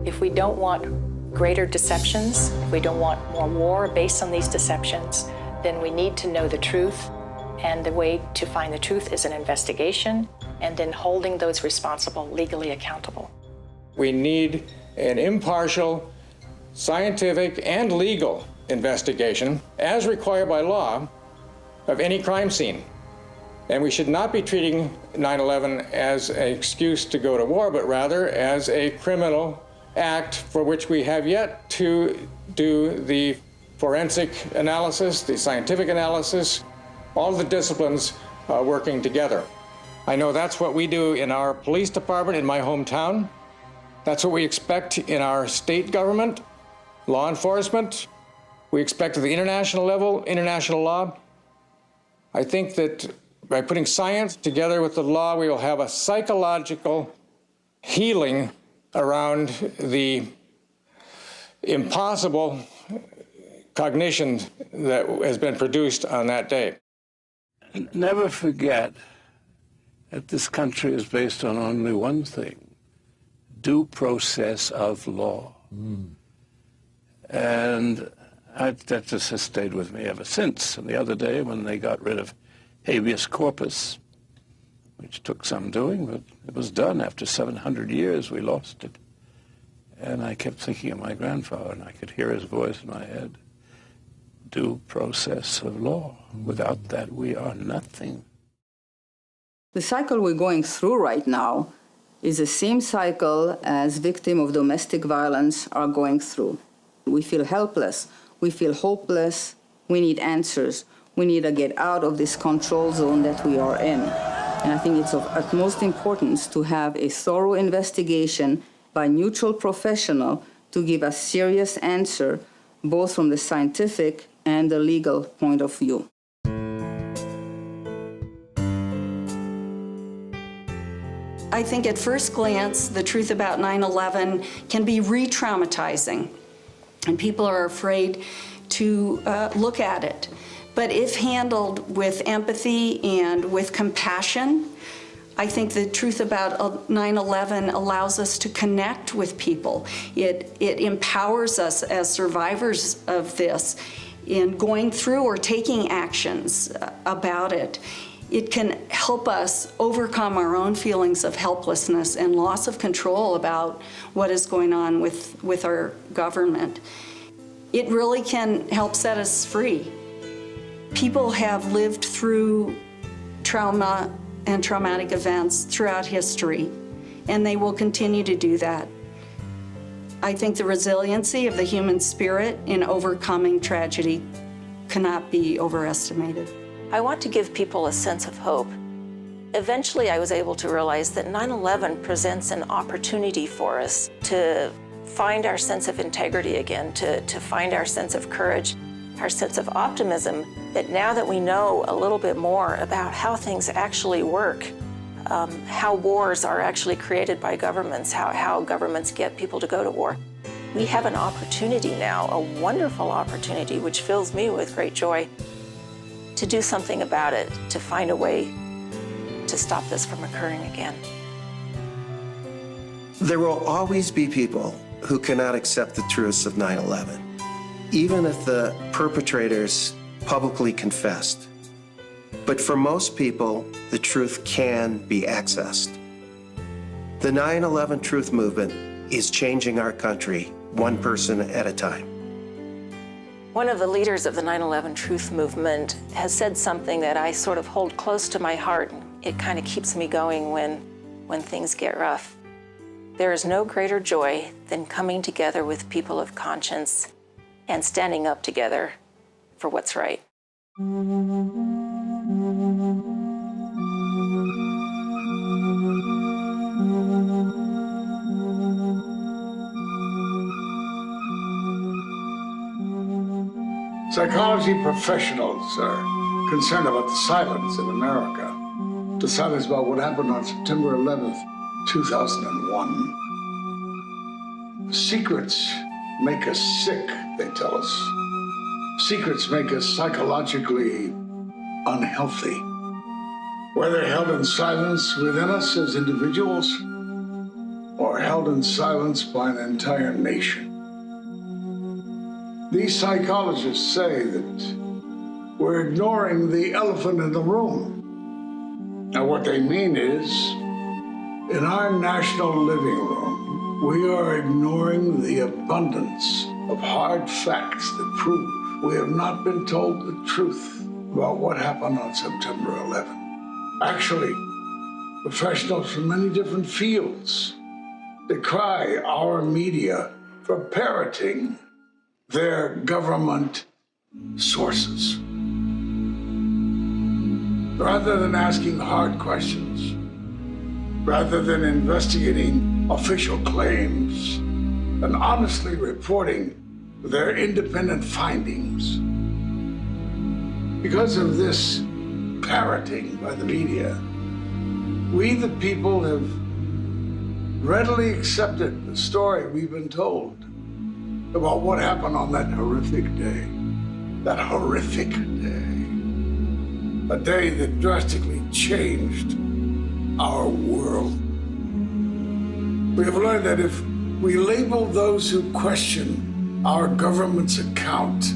If we don't want greater deceptions, if we don't want more war based on these deceptions, then we need to know the truth. And the way to find the truth is an investigation and then holding those responsible legally accountable. We need an impartial, scientific, and legal investigation, as required by law, of any crime scene. And we should not be treating 9/11 as an excuse to go to war, but rather as a criminal act for which we have yet to do the forensic analysis, the scientific analysis, all the disciplines working together. I know that's what we do in our police department in my hometown. That's what we expect in our state government, law enforcement. We expect at the international level, international law. I think that by putting science together with the law, we will have a psychological healing around the impossible cognition that has been produced on that day. Never forget that this country is based on only one thing: due process of law. And that just has stayed with me ever since. And the other day, when they got rid of habeas corpus, which took some doing, but it was done after 700 years, we lost it. And I kept thinking of my grandfather, and I could hear his voice in my head: due process of law. Without that, we are nothing. The cycle we're going through right now is the same cycle as victims of domestic violence are going through. We feel helpless. We feel hopeless. We need answers. We need to get out of this control zone that we are in. And I think it's of utmost importance to have a thorough investigation by neutral professional to give a serious answer, both from the scientific and the legal point of view. I think at first glance, the truth about 9/11 can be re-traumatizing, and people are afraid to look at it. But if handled with empathy and with compassion, I think the truth about 9/11 allows us to connect with people. It empowers us as survivors of this in going through or taking actions about it. It can help us overcome our own feelings of helplessness and loss of control about what is going on with our government. It really can help set us free. People have lived through trauma and traumatic events throughout history, and they will continue to do that. I think the resiliency of the human spirit in overcoming tragedy cannot be overestimated. I want to give people a sense of hope. Eventually, I was able to realize that 9/11 presents an opportunity for us to find our sense of integrity again, to find our sense of courage, our sense of optimism, that now that we know a little bit more about how things actually work, how wars are actually created by governments, how governments get people to go to war, we have an opportunity now, a wonderful opportunity, which fills me with great joy, to do something about it, to find a way to stop this from occurring again. There will always be people who cannot accept the truths of 9/11, even if the perpetrators publicly confessed. But for most people, the truth can be accessed. The 9/11 Truth Movement is changing our country one person at a time. One of the leaders of the 9/11 Truth Movement has said something that I sort of hold close to my heart. It kind of keeps me going when things get rough. There is no greater joy than coming together with people of conscience and standing up together for what's right. Psychology professionals are concerned about the silence in America. The silence about what happened on September 11th, 2001. Secrets make us sick, they tell us. Secrets make us psychologically unhealthy. Whether held in silence within us as individuals or held in silence by an entire nation. These psychologists say that we're ignoring the elephant in the room. Now, what they mean is, in our national living room, we are ignoring the abundance of hard facts that prove we have not been told the truth about what happened on September 11th. Actually, professionals from many different fields decry our media for parroting their government sources. Rather than asking hard questions, rather than investigating official claims and honestly reporting their independent findings. Because of this parroting by the media, we the people have readily accepted the story we've been told about what happened on that horrific day. That horrific day. A day that drastically changed our world. We have learned that if we label those who question our government's account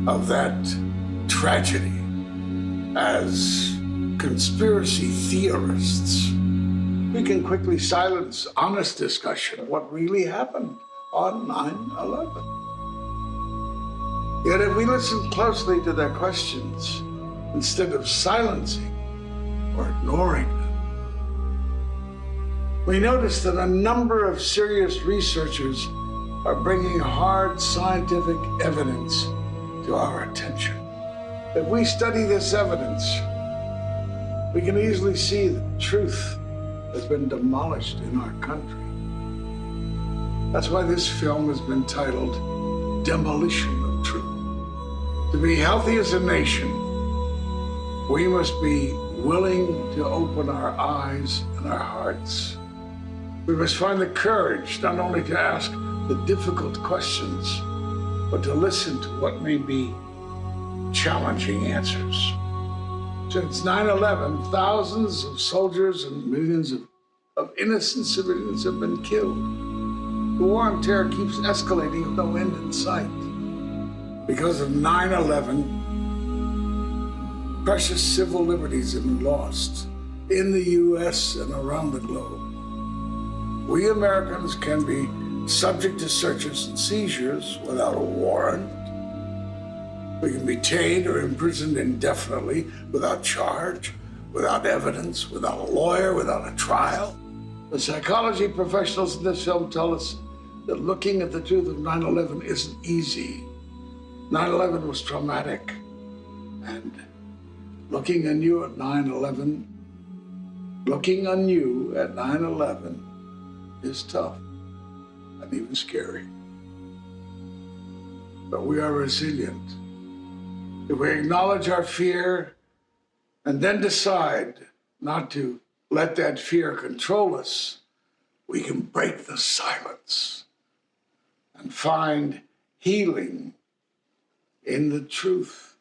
of that tragedy as conspiracy theorists, we can quickly silence honest discussion of what really happened on 9/11. Yet if we listen closely to their questions, instead of silencing or ignoring them, we notice that a number of serious researchers are bringing hard scientific evidence to our attention. If we study this evidence, we can easily see that truth has been demolished in our country. That's why this film has been titled Demolition of Truth. To be healthy as a nation, we must be willing to open our eyes and our hearts. We must find the courage not only to ask the difficult questions, but to listen to what may be challenging answers. Since 9/11, thousands of soldiers and millions of innocent civilians have been killed. The war on terror keeps escalating with no end in sight. Because of 9/11, precious civil liberties have been lost in the U.S. and around the globe. We Americans can be subject to searches and seizures without a warrant. We can be detained or imprisoned indefinitely without charge, without evidence, without a lawyer, without a trial. The psychology professionals in this film tell us that looking at the truth of 9/11 isn't easy. 9/11 was traumatic, and looking anew at 9/11 is tough and even scary. But we are resilient. If we acknowledge our fear and then decide not to let that fear control us, we can break the silence and find healing in the truth,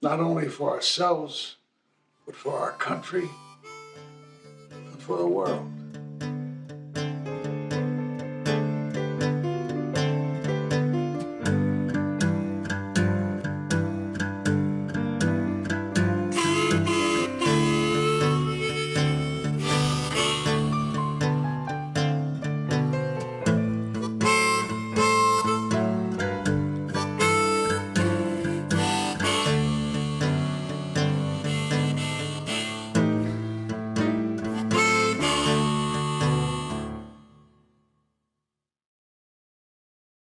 not only for ourselves, but for our country and for the world.